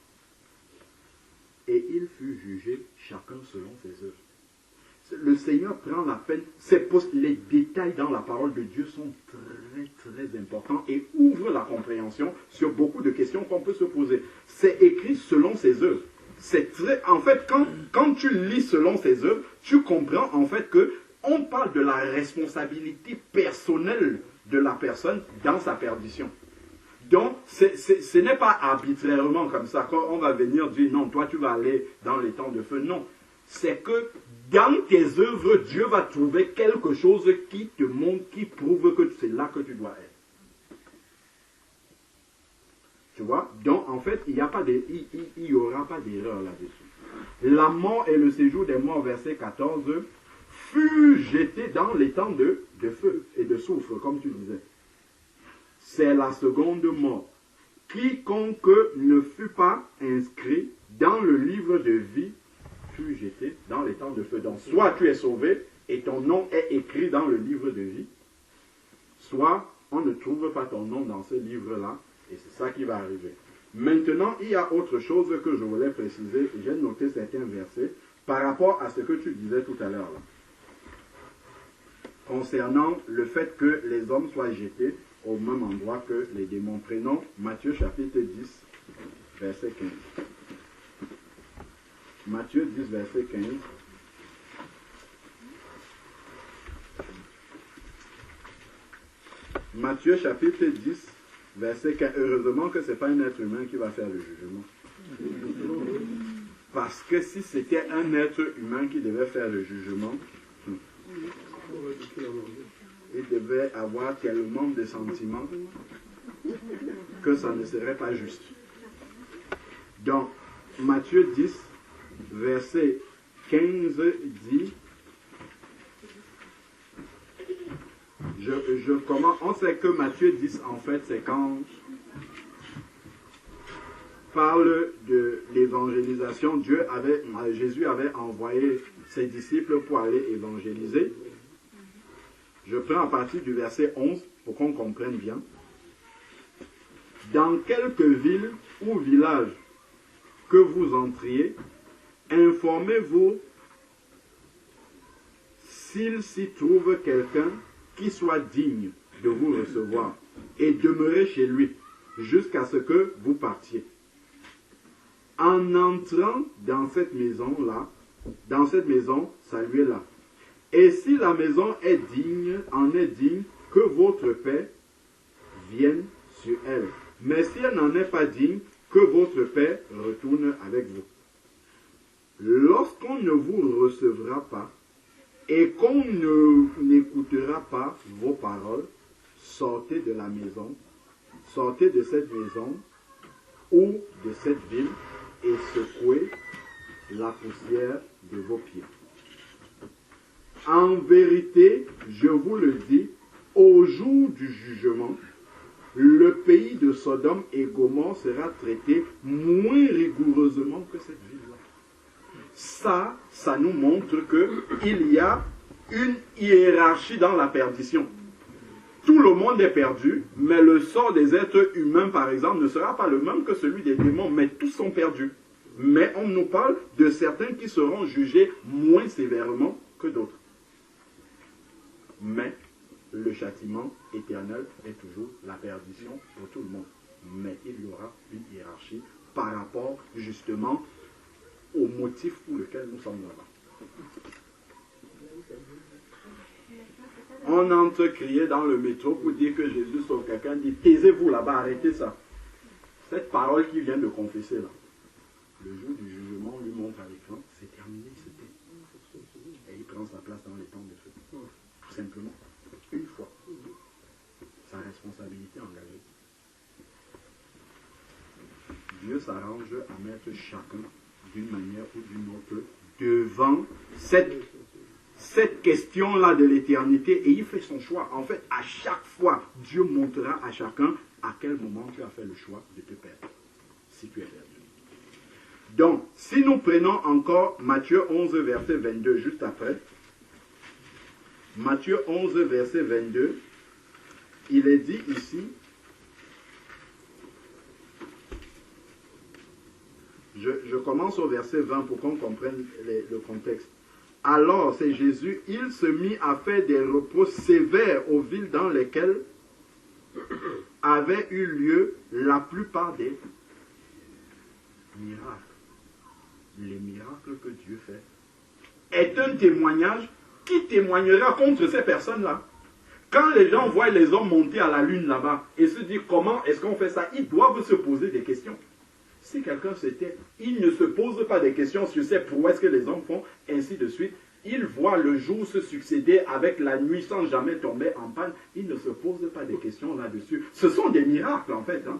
et il fut jugé chacun selon ses œuvres. Le Seigneur prend la peine, les détails dans la parole de Dieu sont très très importants et ouvrent la compréhension sur beaucoup de questions qu'on peut se poser. C'est écrit selon ses œuvres. En fait, quand tu lis selon ses œuvres, tu comprends en fait que on parle de la responsabilité personnelle de la personne dans sa perdition. Donc, ce n'est pas arbitrairement comme ça qu'on va venir dire non, toi tu vas aller dans les temps de feu. Non, c'est que dans tes œuvres, Dieu va trouver quelque chose qui te montre, qui prouve que c'est là que tu dois être. Tu vois? Donc, en fait, il n'y aura pas d'erreur là-dessus. La mort et le séjour des morts, verset 14, fut jeté dans les temps de feu et de soufre, comme tu disais. C'est la seconde mort. Quiconque ne fut pas inscrit dans le livre de vie fut jeté dans les temps de feu. Donc, soit tu es sauvé et ton nom est écrit dans le livre de vie, soit on ne trouve pas ton nom dans ce livre-là, et c'est ça qui va arriver. Maintenant, il y a autre chose que je voulais préciser, j'ai noté certains versets, par rapport à ce que tu disais tout à l'heure, concernant le fait que les hommes soient jetés au même endroit que les démons. Prenons Matthieu chapitre 10, verset 15. Matthieu 10, verset 15. Matthieu chapitre 10, verset 15. Heureusement que ce n'est pas un être humain qui va faire le jugement. Parce que si c'était un être humain qui devait faire le jugement, il devait avoir tellement de sentiments que ça ne serait pas juste. Donc, Matthieu 10, verset 15 dit, on sait que Matthieu 10, en fait, c'est quand parle de l'évangélisation. Jésus avait envoyé ses disciples pour aller évangéliser. Je prends à partir du verset 11 pour qu'on comprenne bien. Dans quelque ville ou village que vous entriez, informez-vous s'il s'y trouve quelqu'un qui soit digne de vous recevoir et demeurez chez lui jusqu'à ce que vous partiez. En entrant dans cette maison-là, saluez-la. Et si la maison en est digne, que votre paix vienne sur elle. Mais si elle n'en est pas digne, que votre paix retourne avec vous. Lorsqu'on ne vous recevra pas et qu'on n'écoutera pas vos paroles, sortez de la maison, sortez de cette maison ou de cette ville et secouez la poussière de vos pieds. En vérité, je vous le dis, au jour du jugement, le pays de Sodome et Gomorrhe sera traité moins rigoureusement que cette ville-là. Ça nous montre qu'il y a une hiérarchie dans la perdition. Tout le monde est perdu, mais le sort des êtres humains, par exemple, ne sera pas le même que celui des démons, mais tous sont perdus. Mais on nous parle de certains qui seront jugés moins sévèrement que d'autres. Mais le châtiment éternel est toujours la perdition pour tout le monde. Mais il y aura une hiérarchie par rapport justement au motif pour lequel nous sommes là-bas. On entre crier dans le métro pour dire que Jésus sauve quelqu'un, dit taisez-vous là-bas, arrêtez ça. Cette parole qu'il vient de confesser là, le jour du jugement, on lui montre à l'écran, c'est terminé, c'est tout. Et il prend sa place dans les temps de feu. Tout simplement. Une fois. Sa responsabilité engagée. Dieu s'arrange à mettre chacun d'une manière ou d'une autre devant cette question-là de l'éternité et il fait son choix. En fait, à chaque fois, Dieu montrera à chacun à quel moment tu as fait le choix de te perdre, si tu es perdu. Donc, si nous prenons encore Matthieu 11, verset 22, juste après, Matthieu 11, verset 22, il est dit ici, je commence au verset 20 pour qu'on comprenne le contexte. Alors, c'est Jésus, il se mit à faire des repos sévères aux villes dans lesquelles avaient eu lieu la plupart des miracles. Les miracles que Dieu fait est un témoignage qui témoignera contre ces personnes-là. Quand les gens voient les hommes monter à la lune là-bas et se disent comment est-ce qu'on fait ça, ils doivent se poser des questions. Si quelqu'un se tait, il ne se pose pas des questions sur ces prouesses que les hommes font, ainsi de suite. Il voit le jour se succéder avec la nuit sans jamais tomber en panne. Il ne se pose pas des questions là-dessus. Ce sont des miracles en fait. Hein.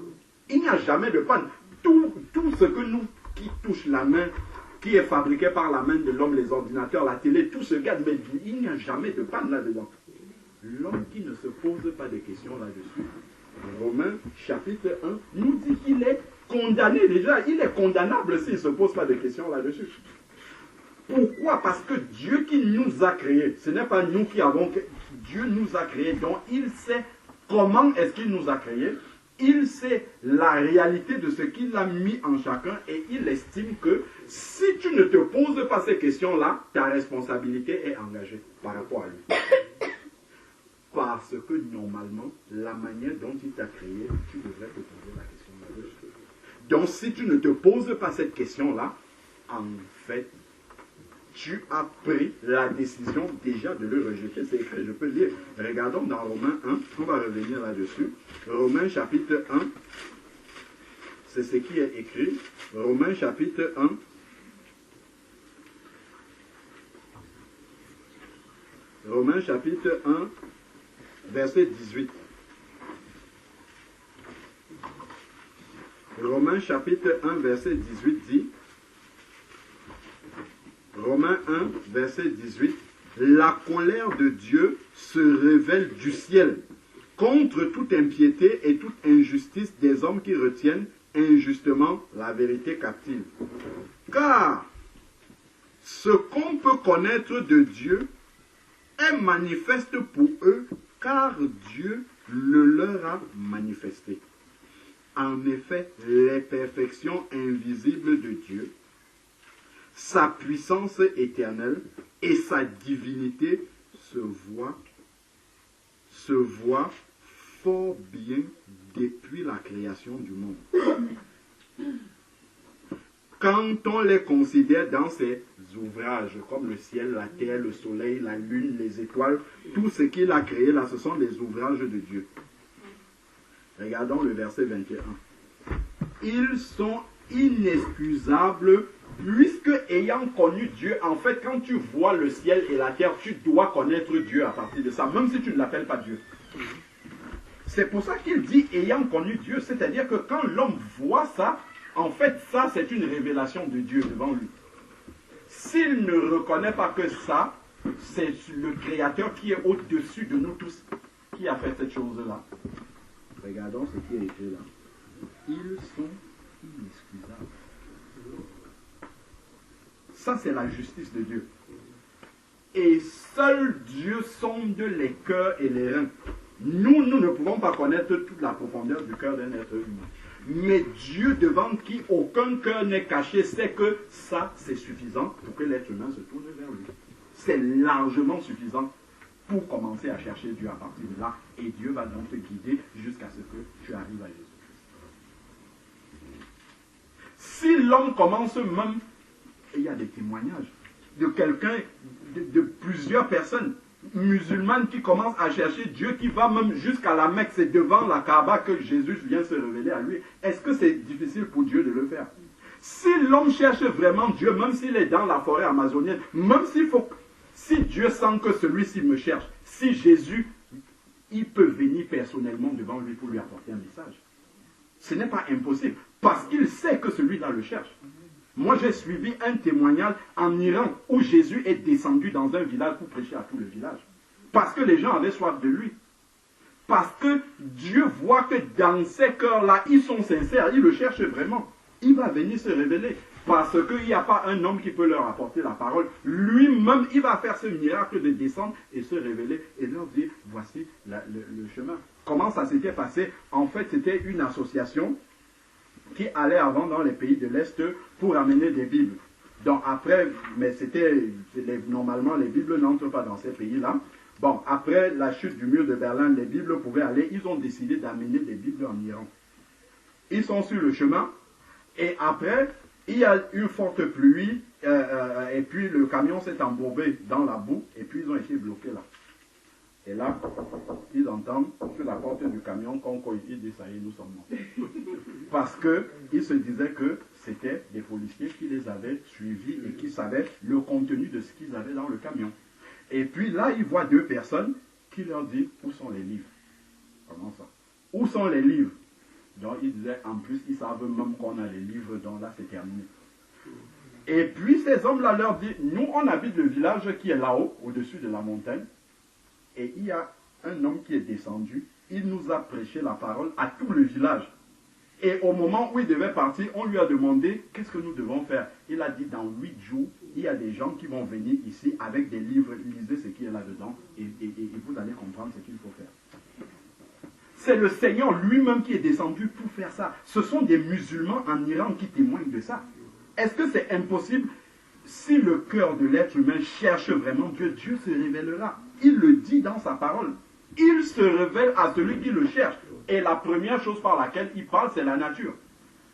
Il n'y a jamais de panne. Tout ce que nous, qui touche la main, qui est fabriqué par la main de l'homme, les ordinateurs, la télé, tout ce gars, mais il n'y a jamais de panne là-dedans. L'homme qui ne se pose pas des questions là-dessus, Romains chapitre 1, nous dit qu'il est condamné déjà, il est condamnable s'il ne se pose pas de questions là-dessus. Pourquoi? Parce que Dieu qui nous a créés, ce n'est pas nous qui avons créé, Dieu nous a créés, donc il sait comment est-ce qu'il nous a créés, il sait la réalité de ce qu'il a mis en chacun et il estime que si tu ne te poses pas ces questions-là, ta responsabilité est engagée par rapport à lui. Parce que normalement, la manière dont il t'a créé, tu devrais te poser la question là-dessus. Donc si tu ne te poses pas cette question-là, en fait, tu as pris la décision déjà de le rejeter. C'est écrit, je peux le lire. Regardons dans Romains 1, on va revenir là-dessus. Romains chapitre 1, c'est ce qui est écrit. Romains chapitre 1. Romains chapitre 1, verset 18. Romains chapitre 1, verset 18 dit, Romains 1, verset 18, la colère de Dieu se révèle du ciel contre toute impiété et toute injustice des hommes qui retiennent injustement la vérité captive. Car ce qu'on peut connaître de Dieu est manifeste pour eux, car Dieu le leur a manifesté. En effet, les perfections invisibles de Dieu, sa puissance éternelle et sa divinité se voient fort bien depuis la création du monde. Quand on les considère dans ces ouvrages, comme le ciel, la terre, le soleil, la lune, les étoiles, tout ce qu'il a créé là, ce sont des ouvrages de Dieu. Regardons le verset 21. Ils sont inexcusables puisque ayant connu Dieu, en fait, quand tu vois le ciel et la terre, tu dois connaître Dieu à partir de ça, même si tu ne l'appelles pas Dieu. C'est pour ça qu'il dit ayant connu Dieu, c'est-à-dire que quand l'homme voit ça, en fait, ça, c'est une révélation de Dieu devant lui. S'il ne reconnaît pas que ça, c'est le Créateur qui est au-dessus de nous tous, qui a fait cette chose-là. Regardons ce qui est écrit là. Ils sont inexcusables. Ça, c'est la justice de Dieu. Et seul Dieu sonde les cœurs et les reins. Nous ne pouvons pas connaître toute la profondeur du cœur d'un être humain. Mais Dieu, devant qui aucun cœur n'est caché, sait que ça, c'est suffisant pour que l'être humain se tourne vers lui. C'est largement suffisant. pour commencer à chercher Dieu à partir de là. Et Dieu va donc te guider jusqu'à ce que tu arrives à Jésus-Christ. Si l'homme commence même, et il y a des témoignages de quelqu'un, de plusieurs personnes musulmanes qui commencent à chercher Dieu, qui va même jusqu'à la Mecque, c'est devant la Kaaba que Jésus vient se révéler à lui. Est-ce que c'est difficile pour Dieu de le faire? Si l'homme cherche vraiment Dieu, même s'il est dans la forêt amazonienne, même si Dieu sent que celui-ci me cherche, si Jésus, il peut venir personnellement devant lui pour lui apporter un message. Ce n'est pas impossible, parce qu'il sait que celui-là le cherche. Moi, j'ai suivi un témoignage en Iran où Jésus est descendu dans un village pour prêcher à tout le village. Parce que les gens avaient soif de lui. Parce que Dieu voit que dans ces cœurs-là, ils sont sincères, ils le cherchent vraiment. Il va venir se révéler. Parce qu'il n'y a pas un homme qui peut leur apporter la parole. Lui-même, il va faire ce miracle de descendre et se révéler et leur dire, voici le chemin. Comment ça s'était passé? En fait, c'était une association qui allait avant dans les pays de l'Est pour amener des Bibles. Donc après, mais normalement les Bibles n'entrent pas dans ces pays-là. Bon, après la chute du mur de Berlin, les Bibles pouvaient aller. Ils ont décidé d'amener des Bibles en Iran. Ils sont sur le chemin et après, il y a une forte pluie et puis le camion s'est embourbé dans la boue et puis ils ont été bloqués là. Et là, ils entendent sur la porte du camion qu'on dit ça y est, nous sommes morts. Parce qu'ils se disaient que c'était des policiers qui les avaient suivis et qui savaient le contenu de ce qu'ils avaient dans le camion. Et puis là, ils voient deux personnes qui leur disent où sont les livres. Comment ça? Où sont les livres? Donc ils disaient, en plus, ils savent même qu'on a les livres, donc là c'est terminé. Et puis ces hommes-là leur disent, nous on habite le village qui est là-haut, au-dessus de la montagne. Et il y a un homme qui est descendu, il nous a prêché la parole à tout le village. Et au moment où il devait partir, on lui a demandé, qu'est-ce que nous devons faire? Il a dit, dans 8 jours, il y a des gens qui vont venir ici avec des livres, lisez ce qui est là-dedans, et vous allez comprendre ce qu'il faut faire. C'est le Seigneur lui-même qui est descendu pour faire ça. Ce sont des musulmans en Iran qui témoignent de ça. Est-ce que c'est impossible? Si le cœur de l'être humain cherche vraiment Dieu, Dieu se révélera. Il le dit dans sa parole. Il se révèle à celui qui le cherche. Et la première chose par laquelle il parle, c'est la nature.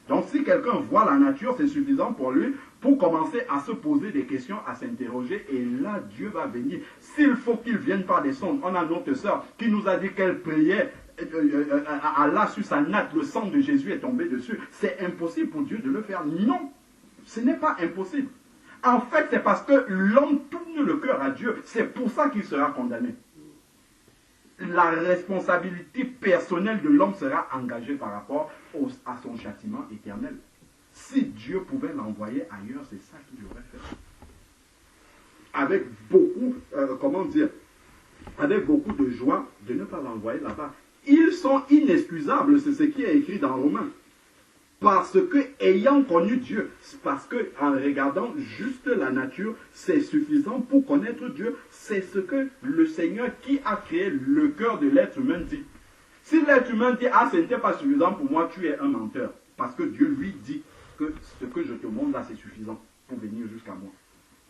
Donc si quelqu'un voit la nature, c'est suffisant pour lui pour commencer à se poser des questions, à s'interroger. Et là, Dieu va venir. S'il faut qu'il vienne par des sondes, on a notre sœur qui nous a dit qu'elle priait Allah sur sa natte, le sang de Jésus est tombé dessus. C'est impossible pour Dieu de le faire. Non, ce n'est pas impossible. En fait, c'est parce que l'homme tourne le cœur à Dieu. C'est pour ça qu'il sera condamné. La responsabilité personnelle de l'homme sera engagée par rapport à son châtiment éternel. Si Dieu pouvait l'envoyer ailleurs, c'est ça qu'il devrait faire. Avec beaucoup, avec beaucoup de joie de ne pas l'envoyer là-bas. Ils sont inexcusables, c'est ce qui est écrit dans Romains. Parce que, ayant connu Dieu, parce que en regardant juste la nature, c'est suffisant pour connaître Dieu. C'est ce que le Seigneur qui a créé le cœur de l'être humain dit. Si l'être humain dit, ah, ce n'était pas suffisant pour moi, tu es un menteur. Parce que Dieu lui dit que ce que je te montre là, c'est suffisant pour venir jusqu'à moi.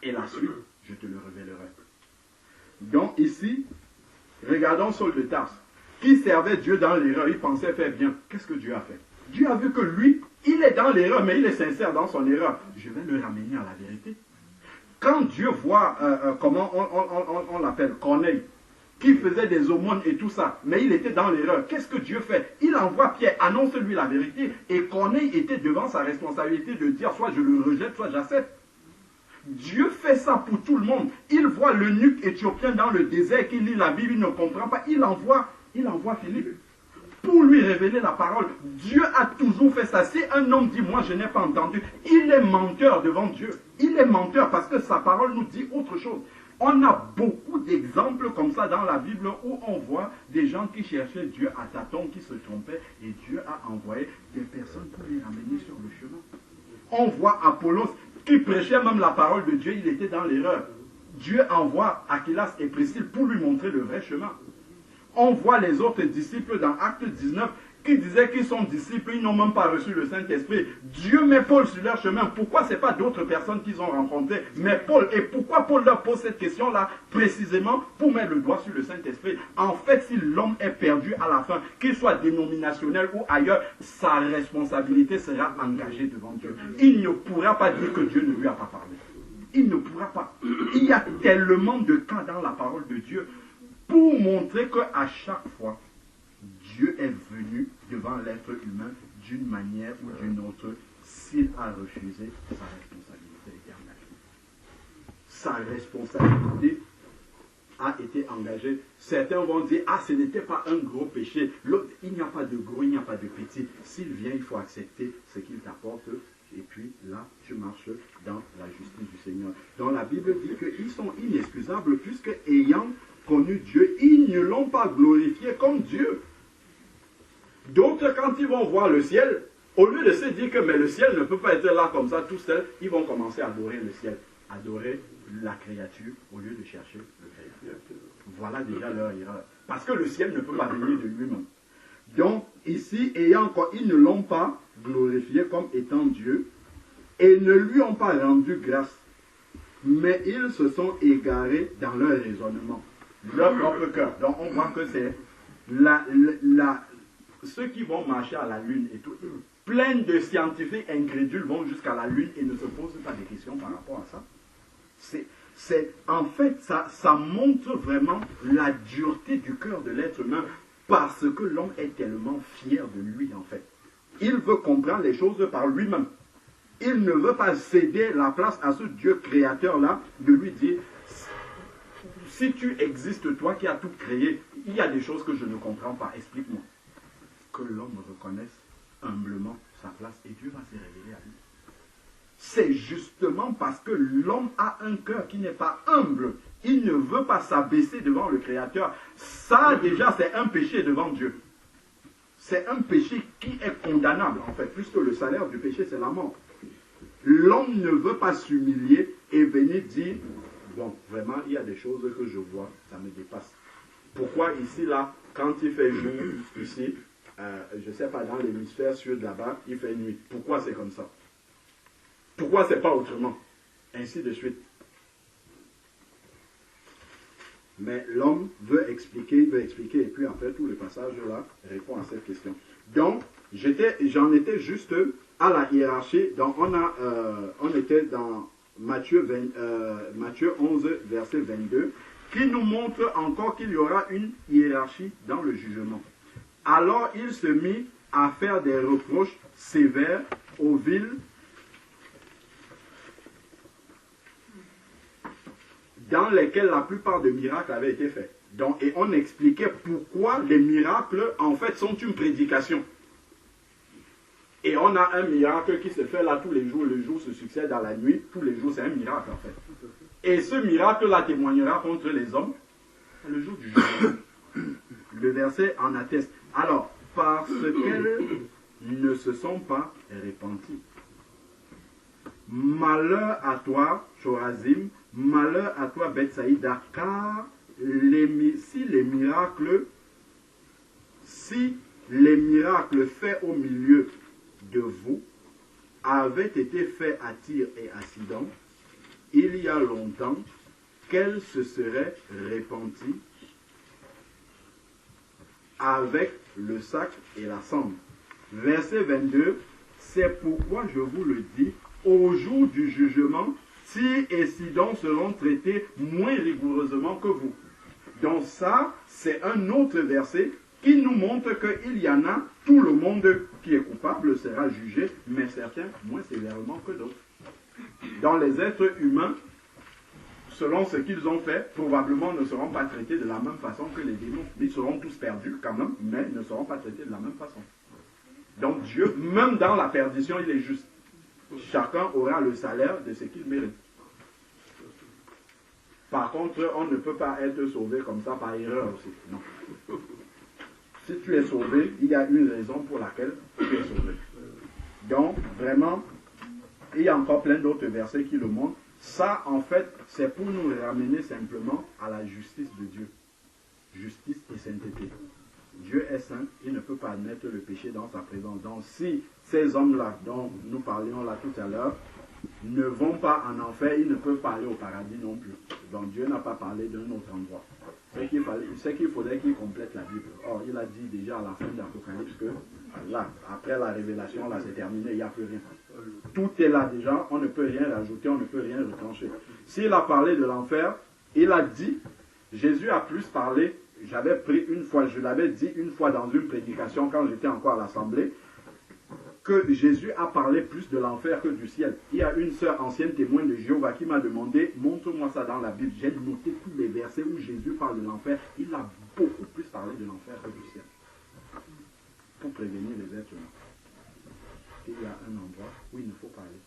Et la suite, je te le révélerai. Donc ici, regardons Saul de Tarse, qui servait Dieu dans l'erreur, il pensait faire bien. Qu'est-ce que Dieu a fait? Dieu a vu que lui, il est dans l'erreur, mais il est sincère dans son erreur. Je vais le ramener à la vérité. Quand Dieu voit, comment on l'appelle, Corneille, qui faisait des aumônes et tout ça, mais il était dans l'erreur, qu'est-ce que Dieu fait? Il envoie Pierre, annonce-lui la vérité, et Corneille était devant sa responsabilité de dire, soit je le rejette, soit j'accepte. Dieu fait ça pour tout le monde. Il voit l'eunuque éthiopien dans le désert qui lit la Bible, il ne comprend pas, il envoie Philippe pour lui révéler la parole. Dieu a toujours fait ça. Si un homme dit, moi je n'ai pas entendu, il est menteur devant Dieu. Il est menteur parce que sa parole nous dit autre chose. On a beaucoup d'exemples comme ça dans la Bible où on voit des gens qui cherchaient Dieu à tâtons, qui se trompaient, et Dieu a envoyé des personnes pour les ramener sur le chemin. On voit Apollos qui prêchait même la parole de Dieu, il était dans l'erreur. Dieu envoie Aquilas et Priscille pour lui montrer le vrai chemin. On voit les autres disciples dans Acte 19, qui disaient qu'ils sont disciples, ils n'ont même pas reçu le Saint-Esprit. Dieu met Paul sur leur chemin. Pourquoi ce n'est pas d'autres personnes qu'ils ont rencontrées, mais Paul? Et pourquoi Paul leur pose cette question-là? Précisément pour mettre le doigt sur le Saint-Esprit. En fait, si l'homme est perdu à la fin, qu'il soit dénominationnel ou ailleurs, sa responsabilité sera engagée devant Dieu. Il ne pourra pas dire que Dieu ne lui a pas parlé. Il ne pourra pas. Il y a tellement de cas dans la parole de Dieu pour montrer qu'à chaque fois, Dieu est venu devant l'être humain d'une manière ou d'une autre. S'il a refusé, sa responsabilité était engagée. Sa responsabilité a été engagée. Certains vont dire, ah, ce n'était pas un gros péché. L'autre, il n'y a pas de gros, il n'y a pas de petit. S'il vient, il faut accepter ce qu'il t'apporte. Et puis là, tu marches dans la justice du Seigneur. Donc la Bible dit qu'ils sont inexcusables puisque ayant connu Dieu, ils ne l'ont pas glorifié comme Dieu. D'autres, quand ils vont voir le ciel, au lieu de se dire que mais le ciel ne peut pas être là comme ça tout seul, ils vont commencer à adorer le ciel, adorer la créature au lieu de chercher le Créateur. Voilà déjà leur erreur. Parce que le ciel ne peut pas venir de lui-même. Donc ici, ayant quoi, ils ne l'ont pas glorifié comme étant Dieu et ne lui ont pas rendu grâce, mais ils se sont égarés dans leur raisonnement, leur propre cœur. Donc on voit que c'est ceux qui vont marcher à la lune et tout, plein de scientifiques incrédules vont jusqu'à la lune et ne se posent pas de questions par rapport à ça. En fait, ça montre vraiment la dureté du cœur de l'être humain parce que l'homme est tellement fier de lui en fait. Il veut comprendre les choses par lui-même. Il ne veut pas céder la place à ce Dieu créateur-là de lui dire si tu existes, toi qui as tout créé, il y a des choses que je ne comprends pas, explique-moi. Que l'homme reconnaisse humblement sa place et Dieu va se révéler à lui. C'est justement parce que l'homme a un cœur qui n'est pas humble. Il ne veut pas s'abaisser devant le Créateur. Ça déjà c'est un péché devant Dieu. C'est un péché qui est condamnable en fait, puisque le salaire du péché c'est la mort. L'homme ne veut pas s'humilier et venir dire bon, vraiment il y a des choses que je vois, ça me dépasse. Pourquoi ici là, quand il fait jour, ici, je ne sais pas, dans l'hémisphère sud là-bas, il fait nuit. Pourquoi c'est comme ça? Pourquoi c'est pas autrement? Ainsi de suite. Mais l'homme veut expliquer, et puis en fait, tout le passage là répond à cette question. Donc, j'en étais juste à la hiérarchie. Donc, on était dans Matthieu 11, verset 22, qui nous montre encore qu'il y aura une hiérarchie dans le jugement. Alors il se mit à faire des reproches sévères aux villes dans lesquelles la plupart des miracles avaient été faits. Donc, et on expliquait pourquoi les miracles, en fait, sont une prédication. Et on a un miracle qui se fait là tous les jours. Le jour se succède à la nuit. Tous les jours, c'est un miracle, en fait. Et ce miracle-là témoignera contre les hommes le jour du jugement. Le verset en atteste. Alors, parce qu'elles ne se sont pas repenties. Malheur à toi, Chorazim, malheur à toi, Bethsaïda, car si les miracles faits au milieu de vous avaient été faits à Tyr et à Sidon, il y a longtemps, qu'elles se seraient repenties avec le sac et la cendre. Verset 22, c'est pourquoi je vous le dis, au jour du jugement, Tyr et Sidon seront traités moins rigoureusement que vous. Donc ça, c'est un autre verset qui nous montre qu'il y en a, tout le monde qui est coupable sera jugé, mais certains moins sévèrement que d'autres. Dans les êtres humains, selon ce qu'ils ont fait, probablement ne seront pas traités de la même façon que les démons. Ils seront tous perdus quand même, mais ne seront pas traités de la même façon. Donc Dieu, même dans la perdition, il est juste. Chacun aura le salaire de ce qu'il mérite. Par contre, on ne peut pas être sauvé comme ça par erreur aussi. Non. Si tu es sauvé, il y a une raison pour laquelle tu es sauvé. Donc, vraiment, il y a encore plein d'autres versets qui le montrent. Ça, en fait, c'est pour nous ramener simplement à la justice de Dieu. Justice et sainteté. Dieu est saint, il ne peut pas admettre le péché dans sa présence. Donc si ces hommes-là, dont nous parlions là tout à l'heure, ne vont pas en enfer, ils ne peuvent pas aller au paradis non plus. Donc Dieu n'a pas parlé d'un autre endroit. C'est qu'il faudrait qu'il complète la Bible. Or, il a dit déjà à la fin de l'Apocalypse que là, après la révélation, là c'est terminé, il n'y a plus rien. Tout est là déjà, on ne peut rien rajouter, on ne peut rien retrancher. S'il a parlé de l'enfer, il a dit, Jésus a plus parlé, j'avais pris une fois, je l'avais dit une fois dans une prédication quand j'étais encore à l'Assemblée, que Jésus a parlé plus de l'enfer que du ciel. Il y a une sœur ancienne témoin de Jéhovah qui m'a demandé, montre-moi ça dans la Bible. J'ai noté tous les versets où Jésus parle de l'enfer. Il a beaucoup plus parlé de l'enfer que du ciel. Pour prévenir les êtres humains. Il y a un endroit où il ne faut pas aller.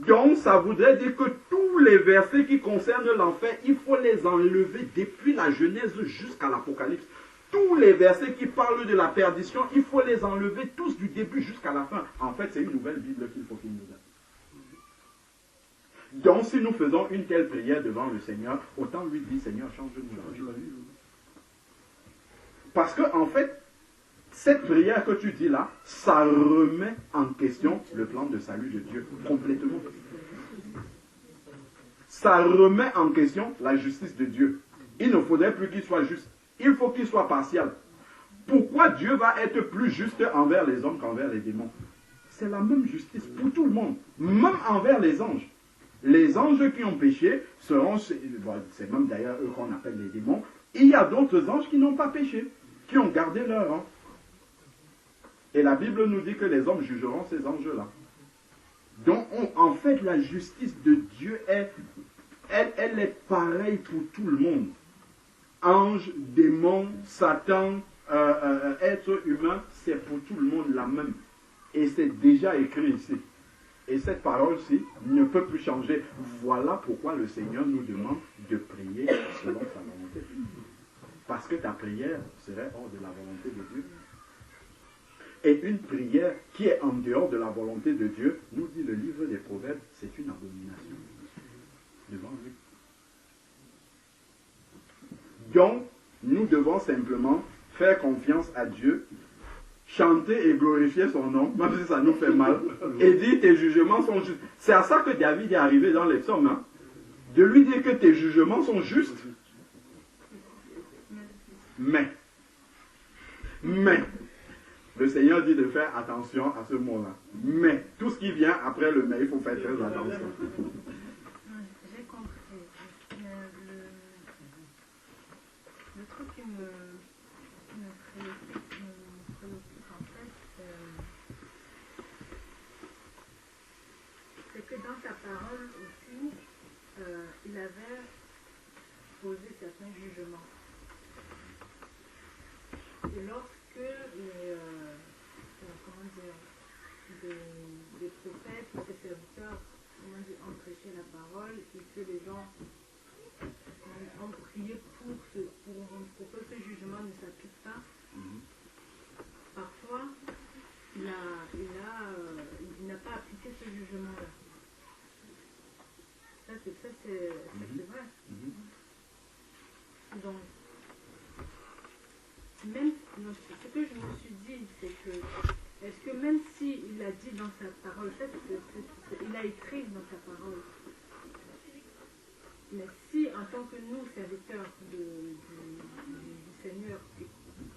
Donc ça voudrait dire que tous les versets qui concernent l'enfer, il faut les enlever depuis la Genèse jusqu'à l'Apocalypse. Tous les versets qui parlent de la perdition, il faut les enlever tous du début jusqu'à la fin. En fait, c'est une nouvelle Bible qu'il faut qu'il nous donne. Donc, si nous faisons une telle prière devant le Seigneur, autant lui dire, Seigneur, change-nous la vie. Parce que, en fait, cette prière que tu dis là, ça remet en question le plan de salut de Dieu complètement. Ça remet en question la justice de Dieu. Il ne faudrait plus qu'il soit juste. Il faut qu'il soit partial. Pourquoi Dieu va être plus juste envers les hommes qu'envers les démons? C'est la même justice pour tout le monde, même envers les anges. Les anges qui ont péché seront, c'est même d'ailleurs eux qu'on appelle les démons, il y a d'autres anges qui n'ont pas péché, qui ont gardé leur rang. Et la Bible nous dit que les hommes jugeront ces anges-là. Donc, en fait, la justice de Dieu, elle est pareille pour tout le monde. Anges, démons, Satan, êtres humains, c'est pour tout le monde la même. Et c'est déjà écrit ici. Et cette parole-ci ne peut plus changer. Voilà pourquoi le Seigneur nous demande de prier selon sa volonté. Parce que ta prière serait hors de la volonté de Dieu. Et une prière qui est en dehors de la volonté de Dieu, nous dit le livre des Proverbes, c'est une abomination devant lui. Donc, nous devons simplement faire confiance à Dieu, chanter et glorifier son nom, même si ça nous fait mal, et dire tes jugements sont justes. C'est à ça que David est arrivé dans les psaumes, hein? De lui dire que tes jugements sont justes. Mais, le Seigneur dit de faire attention à ce mot-là. Mais, tout ce qui vient après le mais, il faut faire très attention. J'ai compris. Le truc qui me préoccupe en fait, C'est que dans sa parole aussi, il avait posé certains jugements. Et lorsque des prophètes, des serviteurs, ont prêché la parole et que les gens ont prié pour que ce jugement ne s'applique pas, parfois il n'a pas appliqué ce jugement-là. Ça c'est vrai. Donc, même, ce que je me suis dit, c'est que, est-ce que même s'il a dit dans sa parole, il a écrit dans sa parole, mais si en tant que nous, serviteurs du Seigneur,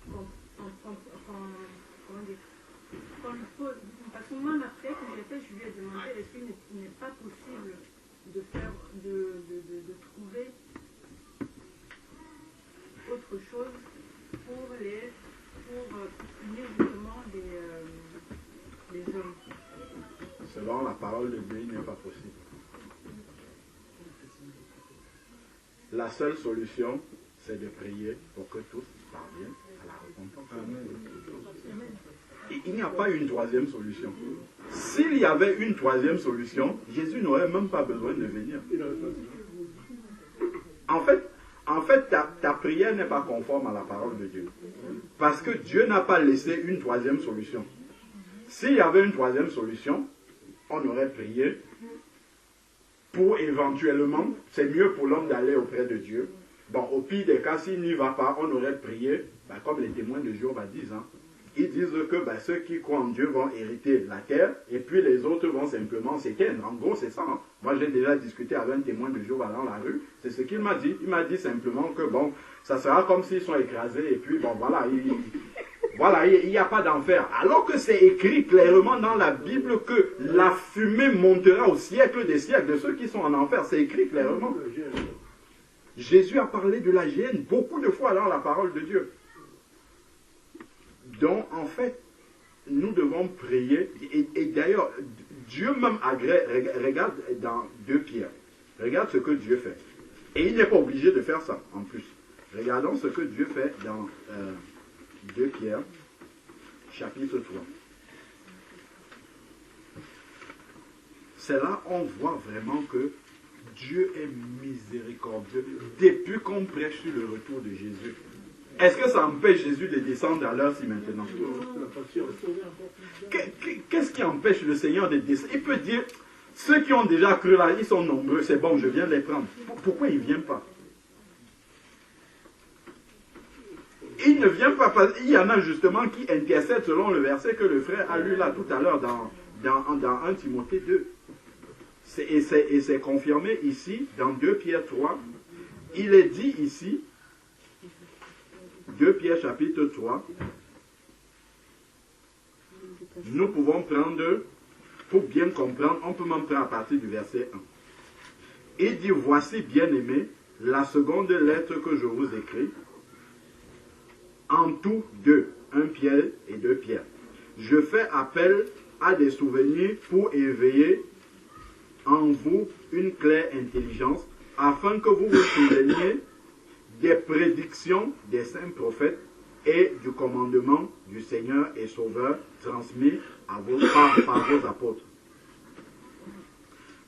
qu'on lui pose, parce que moi, ma prière que j'ai faite, je lui ai demandé, est-ce qu'il n'est pas possible de trouver autre chose pour punir justement les hommes. Selon la parole de Dieu, il n'est pas possible. La seule solution, c'est de prier pour que tous parviennent à la repentance. Il n'y a pas une troisième solution. S'il y avait une troisième solution, Jésus n'aurait même pas besoin de venir. En fait, ta prière n'est pas conforme à la parole de Dieu. Parce que Dieu n'a pas laissé une troisième solution. S'il y avait une troisième solution, on aurait prié pour éventuellement, c'est mieux pour l'homme d'aller auprès de Dieu, bon, au pire des cas, s'il n'y va pas, on aurait prié, comme les témoins de Jéhovah disent. Hein. Ils disent que ceux qui croient en Dieu vont hériter la terre, et puis les autres vont simplement s'éteindre. En gros, c'est ça. Hein. Moi, j'ai déjà discuté avec un témoin de Jéhovah dans la rue. C'est ce qu'il m'a dit. Il m'a dit simplement que, bon, ça sera comme s'ils sont écrasés, et puis, bon, voilà, il n'y a pas d'enfer. Alors que c'est écrit clairement dans la Bible que la fumée montera au siècle des siècles de ceux qui sont en enfer. C'est écrit clairement. Jésus a parlé de la géhenne beaucoup de fois dans la parole de Dieu. Donc, en fait, nous devons prier. Et d'ailleurs, Dieu même regarde dans 2 Pierre. Regarde ce que Dieu fait. Et il n'est pas obligé de faire ça, en plus. Regardons ce que Dieu fait dans 2 Pierre, chapitre 3. C'est là on voit vraiment que Dieu est miséricordieux depuis qu'on prêche sur le retour de Jésus. Est-ce que ça empêche Jésus de descendre à l'heure si maintenant? Qu'est-ce qui empêche le Seigneur de descendre? Il peut dire, ceux qui ont déjà cru là, ils sont nombreux, c'est bon, je viens les prendre. Pourquoi il ne vient pas? Il ne vient pas parce qu'il y en a justement qui intercèdent selon le verset que le frère a lu là tout à l'heure dans 1 Timothée 2. Et c'est confirmé ici, dans 2 Pierre 3. Il est dit ici, 2 Pierre chapitre 3, nous pouvons prendre, pour bien comprendre, on peut même prendre à partir du verset 1. Il dit, voici bien-aimés, la seconde lettre que je vous écris, en tout 2, 1 Pierre et 2 Pierre. Je fais appel à des souvenirs pour éveiller en vous une claire intelligence, afin que vous vous souveniez des prédictions des saints prophètes et du commandement du Seigneur et Sauveur transmis à vos, par vos apôtres.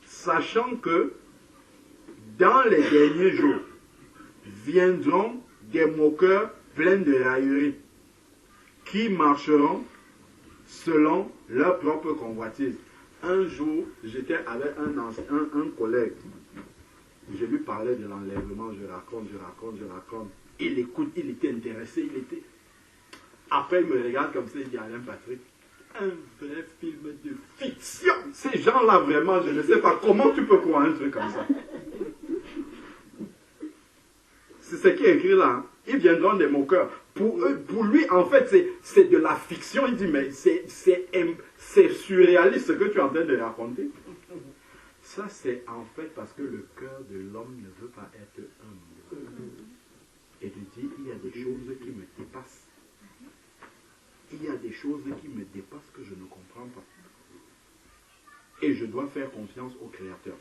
Sachant que dans les derniers jours viendront des moqueurs pleins de railleries qui marcheront selon leur propre convoitise. Un jour, j'étais avec un collègue. Je lui parlais de l'enlèvement, je raconte. Il écoute, il était intéressé, Après, il me regarde comme ça, il dit, Alain Patrick, un vrai film de fiction. Ces gens-là, vraiment, je ne sais pas comment tu peux croire un truc comme ça. C'est ce qui est écrit là. Hein. Ils viendront des moqueurs. Pour lui, en fait, c'est de la fiction. Il dit, mais c'est surréaliste ce que tu es en train de raconter. Ça, c'est en fait parce que le cœur de l'homme ne veut pas être humble. Et de dire, il y a des choses qui me dépassent. Il y a des choses qui me dépassent que je ne comprends pas. Et je dois faire confiance au Créateur.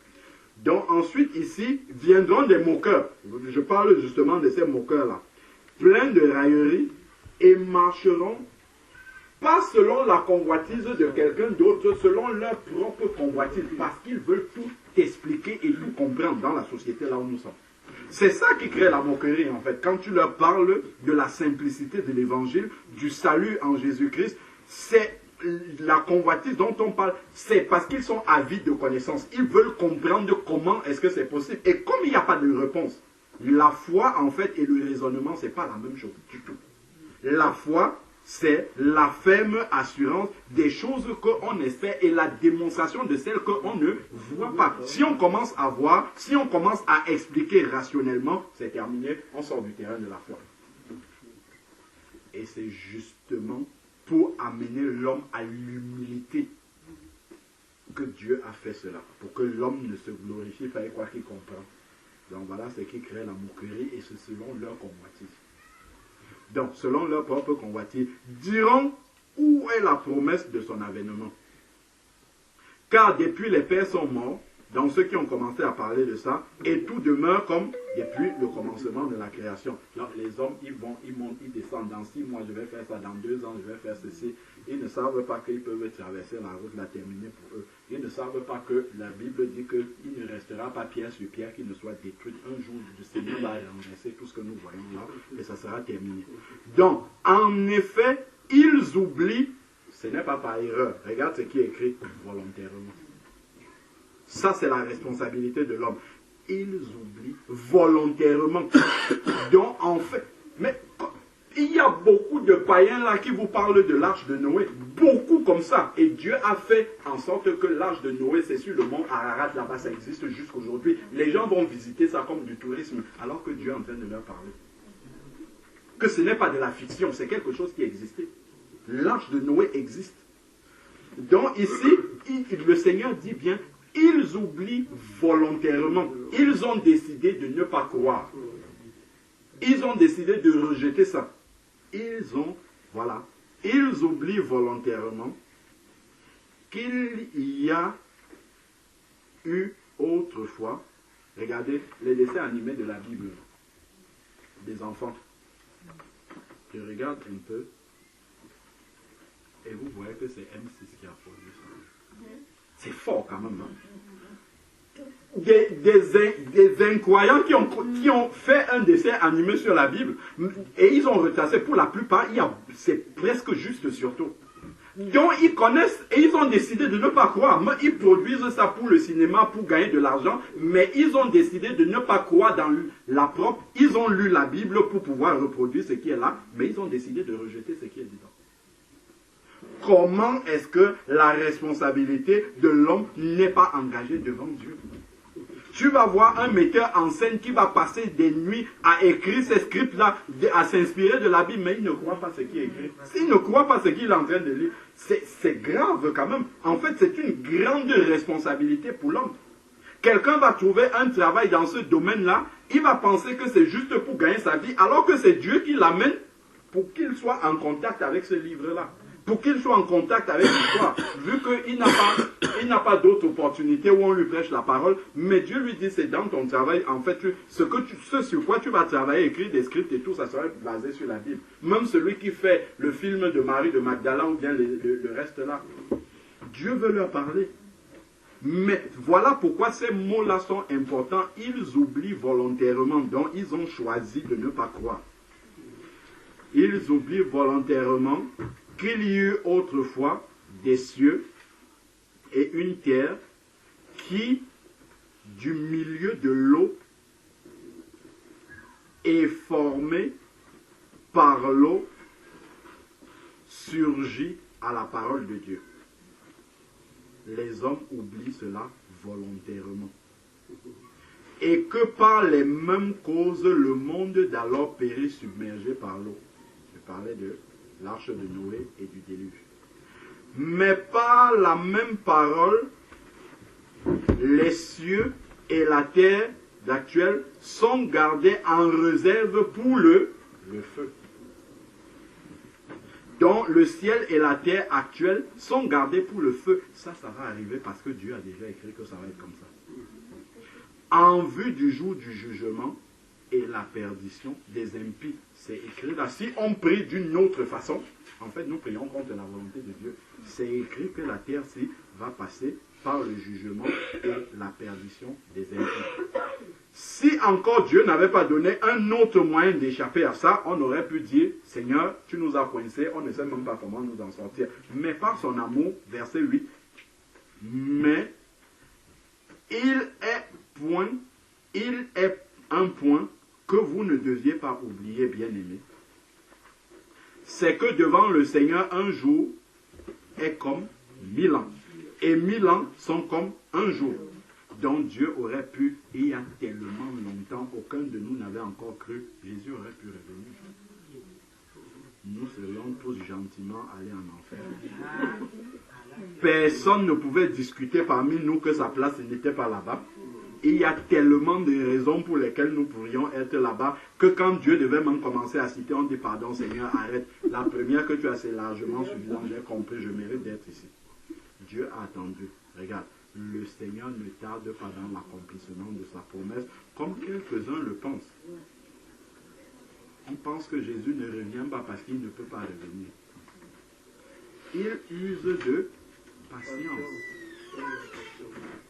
Donc ensuite, ici, viendront des moqueurs. Je parle justement de ces moqueurs-là. Pleins de railleries et marcheront pas selon la convoitise de quelqu'un d'autre, selon leur propre convoitise, parce qu'ils veulent tout expliquer et tout comprendre dans la société là où nous sommes. C'est ça qui crée la moquerie en fait. Quand tu leur parles de la simplicité de l'évangile, du salut en Jésus-Christ, c'est la convoitise dont on parle, c'est parce qu'ils sont avides de connaissances. Ils veulent comprendre comment est-ce que c'est possible. Et comme il n'y a pas de réponse, la foi en fait et le raisonnement, c'est pas la même chose du tout. La foi, c'est la ferme assurance des choses qu'on espère et la démonstration de celles qu'on ne voit pas. Si on commence à voir, si on commence à expliquer rationnellement, c'est terminé, on sort du terrain de la foi. Et c'est justement pour amener l'homme à l'humilité que Dieu a fait cela. Pour que l'homme ne se glorifie pas et quoi qu'il comprenne. Donc voilà ce qui crée la moquerie et c'est selon leur convoitise. Donc, selon leur propre convoitise, diront où est la promesse de son avènement. Car depuis les pères sont morts, donc ceux qui ont commencé à parler de ça, et tout demeure comme depuis le commencement de la création. Donc les hommes, ils vont, ils montent, ils descendent. Dans 6 mois, je vais faire ça. Dans 2 ans, je vais faire ceci. Ils ne savent pas qu'ils peuvent traverser la route, la terminer pour eux. Ils ne savent pas que la Bible dit qu'il ne restera pas pierre sur pierre qui ne soit détruite. Un jour, le Seigneur va renverser tout ce que nous voyons là, et ça sera terminé. Donc, en effet, ils oublient, ce n'est pas par erreur. Regarde ce qui est écrit volontairement. Ça, c'est la responsabilité de l'homme. ils oublient volontairement. Donc, en fait, mais il y a beaucoup de païens là qui vous parlent de l'arche de Noé. Beaucoup comme ça. Et Dieu a fait en sorte que l'arche de Noé, c'est sur le mont Ararat, là-bas, ça existe jusqu'aujourd'hui. Les gens vont visiter ça comme du tourisme, alors que Dieu est en train de leur parler. Que ce n'est pas de la fiction, c'est quelque chose qui existait. L'arche de Noé existe. Donc ici, le Seigneur dit bien, ils oublient volontairement. Ils ont décidé de ne pas croire. Ils ont décidé de rejeter ça. Ils oublient volontairement qu'il y a eu autrefois, regardez les dessins animés de la Bible, des enfants. Je regarde un peu, et vous voyez que c'est M6 qui a produit ça. C'est fort quand même. Hein? Des incroyants qui ont fait un dessin animé sur la Bible, et ils ont retracé, pour la plupart, c'est presque juste surtout. Donc ils connaissent et ils ont décidé de ne pas croire. Mais ils produisent ça pour le cinéma, pour gagner de l'argent, mais ils ont décidé de ne pas croire dans la propre. Ils ont lu la Bible pour pouvoir reproduire ce qui est là, mais ils ont décidé de rejeter ce qui est dedans. Comment est-ce que la responsabilité de l'homme n'est pas engagée devant Dieu? Tu vas voir un metteur en scène qui va passer des nuits à écrire ces scripts-là, à s'inspirer de la Bible, mais il ne croit pas ce qu'il écrit. S'il ne croit pas ce qu'il est en train de lire, c'est grave quand même. En fait, c'est une grande responsabilité pour l'homme. Quelqu'un va trouver un travail dans ce domaine-là, il va penser que c'est juste pour gagner sa vie, alors que c'est Dieu qui l'amène pour qu'il soit en contact avec ce livre-là. Pour qu'il soit en contact avec l'histoire, vu qu'il n'a pas d'autre opportunité où on lui prêche la parole, mais Dieu lui dit, c'est dans ton travail, en fait, ce sur quoi tu vas travailler, écrire des scripts et tout, ça sera basé sur la Bible. Même celui qui fait le film de Marie de Magdala ou bien le reste là, Dieu veut leur parler. Mais voilà pourquoi ces mots-là sont importants, ils oublient volontairement, donc ils ont choisi de ne pas croire. Ils oublient volontairement qu'il y eut autrefois des cieux et une terre qui, du milieu de l'eau, est formée par l'eau, surgit à la parole de Dieu. Les hommes oublient cela volontairement. Et que par les mêmes causes, le monde d'alors périt submergé par l'eau. Je parlais de l'arche de Noé et du déluge. Mais par la même parole, les cieux et la terre d'actuel sont gardés en réserve pour le feu. Donc le ciel et la terre actuelle sont gardés pour le feu. Ça va arriver parce que Dieu a déjà écrit que ça va être comme ça. En vue du jour du jugement et la perdition des impies. C'est écrit là. Si on prie d'une autre façon, en fait, nous prions contre la volonté de Dieu. C'est écrit que la terre-ci va passer par le jugement et la perdition des impies. Si encore Dieu n'avait pas donné un autre moyen d'échapper à ça, on aurait pu dire, Seigneur, tu nous as coincés, on ne sait même pas comment nous en sortir. Mais par son amour, verset 8, mais il est un point que vous ne deviez pas oublier, bien-aimés. C'est que devant le Seigneur, un jour est comme 1000 ans. Et 1000 ans sont comme un jour. Donc Dieu aurait pu, il y a tellement longtemps, aucun de nous n'avait encore cru, Jésus aurait pu revenir. Nous serions tous gentiment allés en enfer. Personne ne pouvait discuter parmi nous que sa place n'était pas là-bas. Il y a tellement de raisons pour lesquelles nous pourrions être là-bas que quand Dieu devait même commencer à citer, on dit pardon Seigneur, arrête. La première que tu as, c'est largement suffisant, j'ai compris, je mérite d'être ici. Dieu a attendu. Regarde, le Seigneur ne tarde pas dans l'accomplissement de sa promesse, comme quelques-uns le pensent. On pense que Jésus ne revient pas parce qu'il ne peut pas revenir. Il use de patience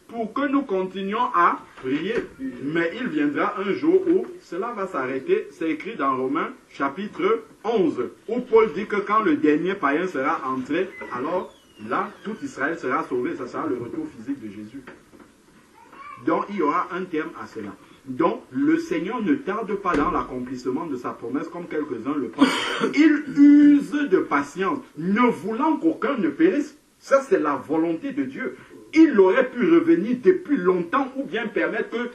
pour que nous continuions à prier. Mais il viendra un jour où cela va s'arrêter. C'est écrit dans Romains chapitre 11, où Paul dit que quand le dernier païen sera entré, alors là, tout Israël sera sauvé. Ça sera le retour physique de Jésus. Donc, il y aura un terme à cela. Donc, le Seigneur ne tarde pas dans l'accomplissement de sa promesse, comme quelques-uns le pensent. Il use de patience, ne voulant qu'aucun ne périsse. Ça, c'est la volonté de Dieu. Il aurait pu revenir depuis longtemps, ou bien permettre que,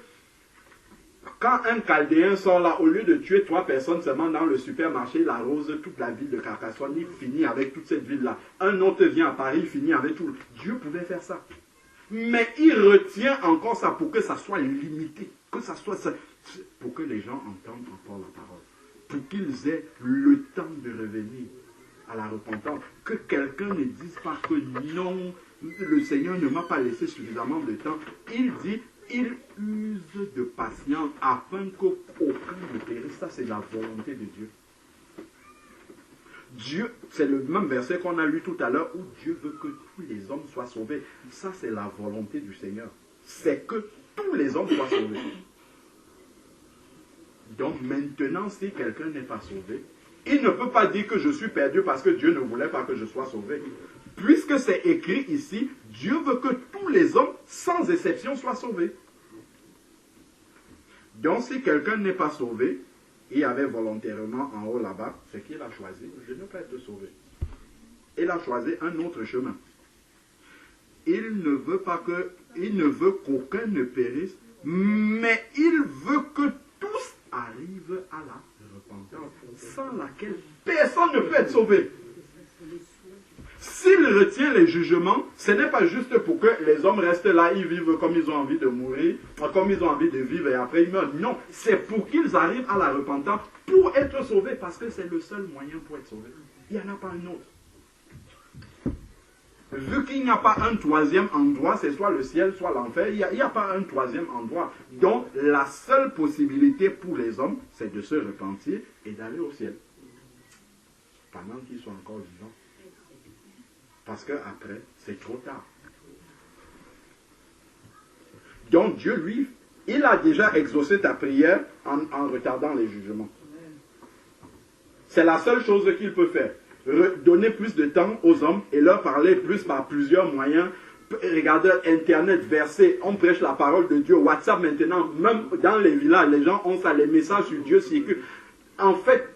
quand un Chaldéen sort là, au lieu de tuer 3 personnes seulement dans le supermarché, il arrose toute la ville de Carcassonne, il finit avec toute cette ville-là. Un autre vient à Paris, il finit avec tout. Dieu pouvait faire ça. Mais il retient encore ça pour que ça soit limité. Que ça soit ça, pour que les gens entendent encore la parole. Pour qu'ils aient le temps de revenir à la repentance. Que quelqu'un ne dise pas que non, le Seigneur ne m'a pas laissé suffisamment de temps. Il dit, il use de patience afin qu'aucun ne périsse. Ça, c'est la volonté de Dieu. Dieu, c'est le même verset qu'on a lu tout à l'heure, où Dieu veut que tous les hommes soient sauvés. Ça, c'est la volonté du Seigneur. C'est que tous les hommes soient sauvés. Donc maintenant, si quelqu'un n'est pas sauvé, il ne peut pas dire que je suis perdu parce que Dieu ne voulait pas que je sois sauvé. Puisque c'est écrit ici, Dieu veut que tous les hommes, sans exception, soient sauvés. Donc si quelqu'un n'est pas sauvé, il avait volontairement en haut là-bas, c'est qu'il a choisi, je ne peux pas être sauvé. Il a choisi un autre chemin. Il ne veut qu'aucun ne périsse, mais il veut que tous arrivent à la repentance, sans laquelle personne ne peut être sauvé. S'il retient les jugements, ce n'est pas juste pour que les hommes restent là, ils vivent comme ils ont envie de mourir, comme ils ont envie de vivre et après ils meurent. Non, c'est pour qu'ils arrivent à la repentance pour être sauvés, parce que c'est le seul moyen pour être sauvés. Il n'y en a pas un autre. Vu qu'il n'y a pas un troisième endroit, c'est soit le ciel, soit l'enfer, il n'y a pas un troisième endroit. Donc, la seule possibilité pour les hommes, c'est de se repentir et d'aller au ciel. Pendant qu'ils sont encore vivants. Parce qu'après, c'est trop tard. Donc, Dieu, lui, il a déjà exaucé ta prière en retardant les jugements. C'est la seule chose qu'il peut faire. Donner plus de temps aux hommes et leur parler plus par plusieurs moyens. Regardez Internet, versets, on prêche la parole de Dieu. WhatsApp maintenant, même dans les villages, les gens ont ça, les messages sur Dieu circulent. En fait,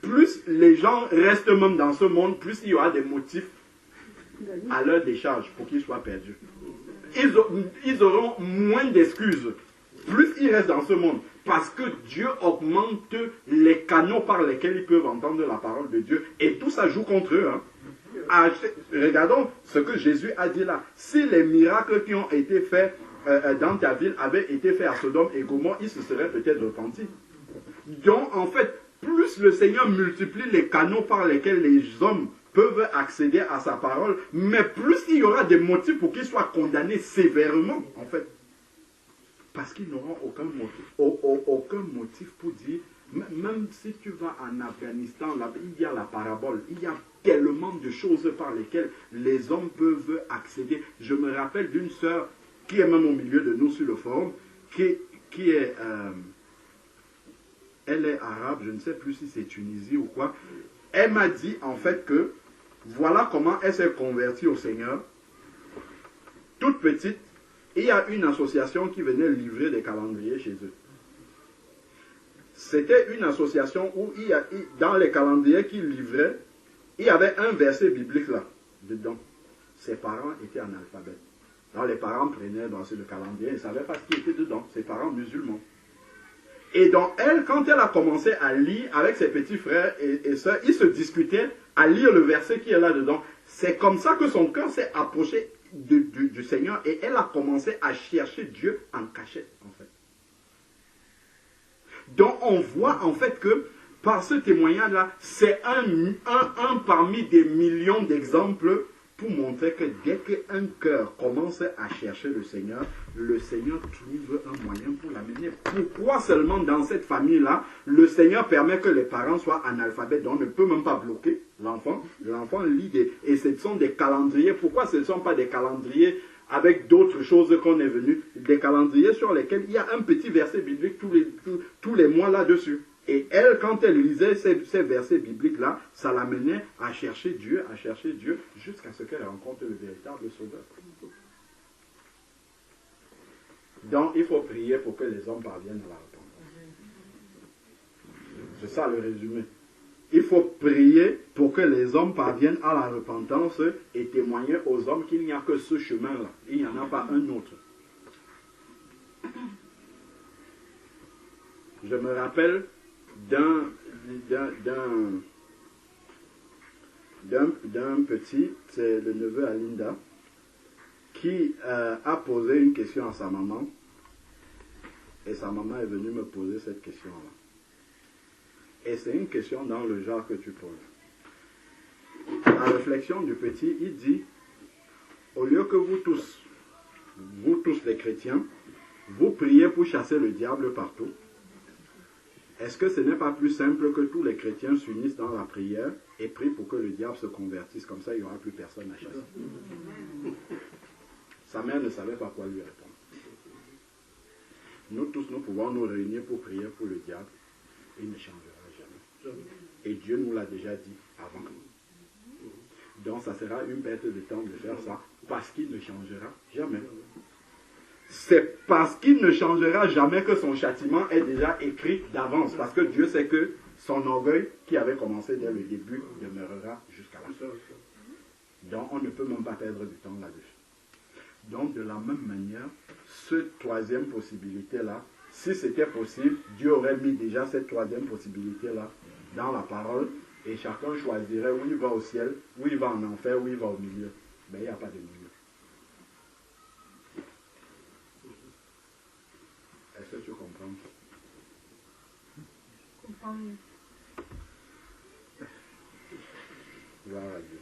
plus les gens restent même dans ce monde, plus il y aura des motifs à leur décharge pour qu'ils soient perdus. Ils auront moins d'excuses. Plus ils restent dans ce monde. Parce que Dieu augmente les canaux par lesquels ils peuvent entendre la parole de Dieu. Et tout ça joue contre eux. Hein. Regardons ce que Jésus a dit là. Si les miracles qui ont été faits dans ta ville avaient été faits à Sodome et Gomorrhe, ils se seraient peut-être repentis. Donc en fait, plus le Seigneur multiplie les canaux par lesquels les hommes peuvent accéder à sa parole, mais plus il y aura des motifs pour qu'ils soient condamnés sévèrement, en fait. Parce qu'ils n'auront aucun motif pour dire, même si tu vas en Afghanistan, là, il y a la parabole, il y a tellement de choses par lesquelles les hommes peuvent accéder. Je me rappelle d'une sœur qui est même au milieu de nous sur le forum, qui est... elle est arabe, je ne sais plus si c'est Tunisie ou quoi. Elle m'a dit en fait que voilà comment elle s'est convertie au Seigneur. Toute petite, il y a une association qui venait livrer des calendriers chez eux. C'était une association où dans les calendriers qu'ils livraient, il y avait un verset biblique là, dedans. Ses parents étaient analphabètes. Alors les parents prenaient dans le calendrier, ils ne savaient pas ce qui était dedans, ses parents musulmans. Et donc elle, quand elle a commencé à lire avec ses petits frères et sœurs, ils se discutaient à lire le verset qui est là-dedans. C'est comme ça que son cœur s'est approché du Seigneur et elle a commencé à chercher Dieu en cachette, en fait. Donc on voit en fait que par ce témoignage-là, c'est un parmi des millions d'exemples pour montrer que dès qu'un cœur commence à chercher le Seigneur trouve un moyen pour l'amener. Pourquoi seulement dans cette famille-là, le Seigneur permet que les parents soient analphabètes, donc on ne peut même pas bloquer l'enfant. L'enfant lit et ce sont des calendriers. Pourquoi ce ne sont pas des calendriers avec d'autres choses qu'on est venu, des calendriers sur lesquels il y a un petit verset biblique tous les mois là-dessus. Et elle, quand elle lisait ces versets bibliques-là, ça l'amenait à chercher Dieu, jusqu'à ce qu'elle rencontre le véritable Sauveur. Donc, il faut prier pour que les hommes parviennent à la repentance. C'est ça le résumé. Il faut prier pour que les hommes parviennent à la repentance et témoigner aux hommes qu'il n'y a que ce chemin-là. Il n'y en a pas un autre. Je me rappelle d'un petit, c'est le neveu à Linda, qui a posé une question à sa maman, et sa maman est venue me poser cette question-là. Et c'est une question dans le genre que tu poses. La réflexion du petit, il dit, au lieu que vous tous les chrétiens, vous priez pour chasser le diable partout, est-ce que ce n'est pas plus simple que tous les chrétiens s'unissent dans la prière et prient pour que le diable se convertisse? Comme ça, il n'y aura plus personne à chasser. Sa mère ne savait pas quoi lui répondre. Nous tous, nous pouvons nous réunir pour prier pour le diable. Il ne changera jamais. Et Dieu nous l'a déjà dit avant. Donc, ça sera une perte de temps de faire ça parce qu'il ne changera jamais. C'est parce qu'il ne changera jamais que son châtiment est déjà écrit d'avance. Parce que Dieu sait que son orgueil, qui avait commencé dès le début, demeurera jusqu'à la fin. Donc, on ne peut même pas perdre du temps là-dessus. Donc, de la même manière, cette troisième possibilité-là, si c'était possible, Dieu aurait mis déjà cette troisième possibilité-là dans la parole et chacun choisirait où il va au ciel, où il va en enfer, où il va au milieu. Mais il n'y a pas de milieu. Est-ce que tu comprends? Je comprends mieux. Gloire à Dieu.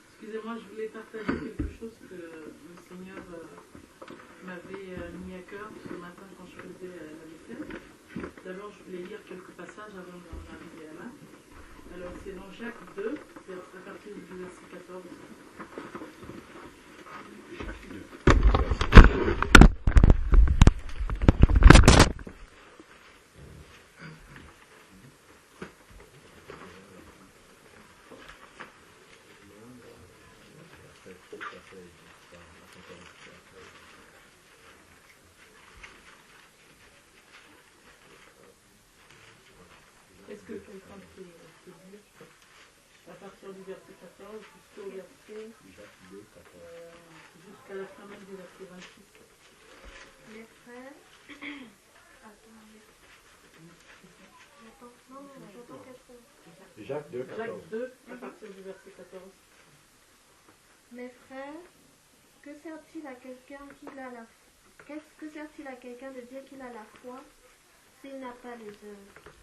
Excusez-moi, je voulais partager quelque chose que le Seigneur m'avait mis à cœur ce matin quand je faisais la vaisselle. D'abord, je voulais lire quelques passages avant d'en arriver à là. Alors, c'est dans Jacques 2, c'est à partir du verset 14. Jacques 2. Est-ce que quelqu'un peut dire à partir du verset 14 jusqu'au verset jusqu'à la fin même du verset 26? Les frères, attendez. Non, j'entends quelque chose. Jacques 2, 14. Jacques 2, à partir du verset 14. Mes frères, que sert-il à quelqu'un que sert-il à quelqu'un de dire qu'il a la foi s'il n'a pas les œuvres?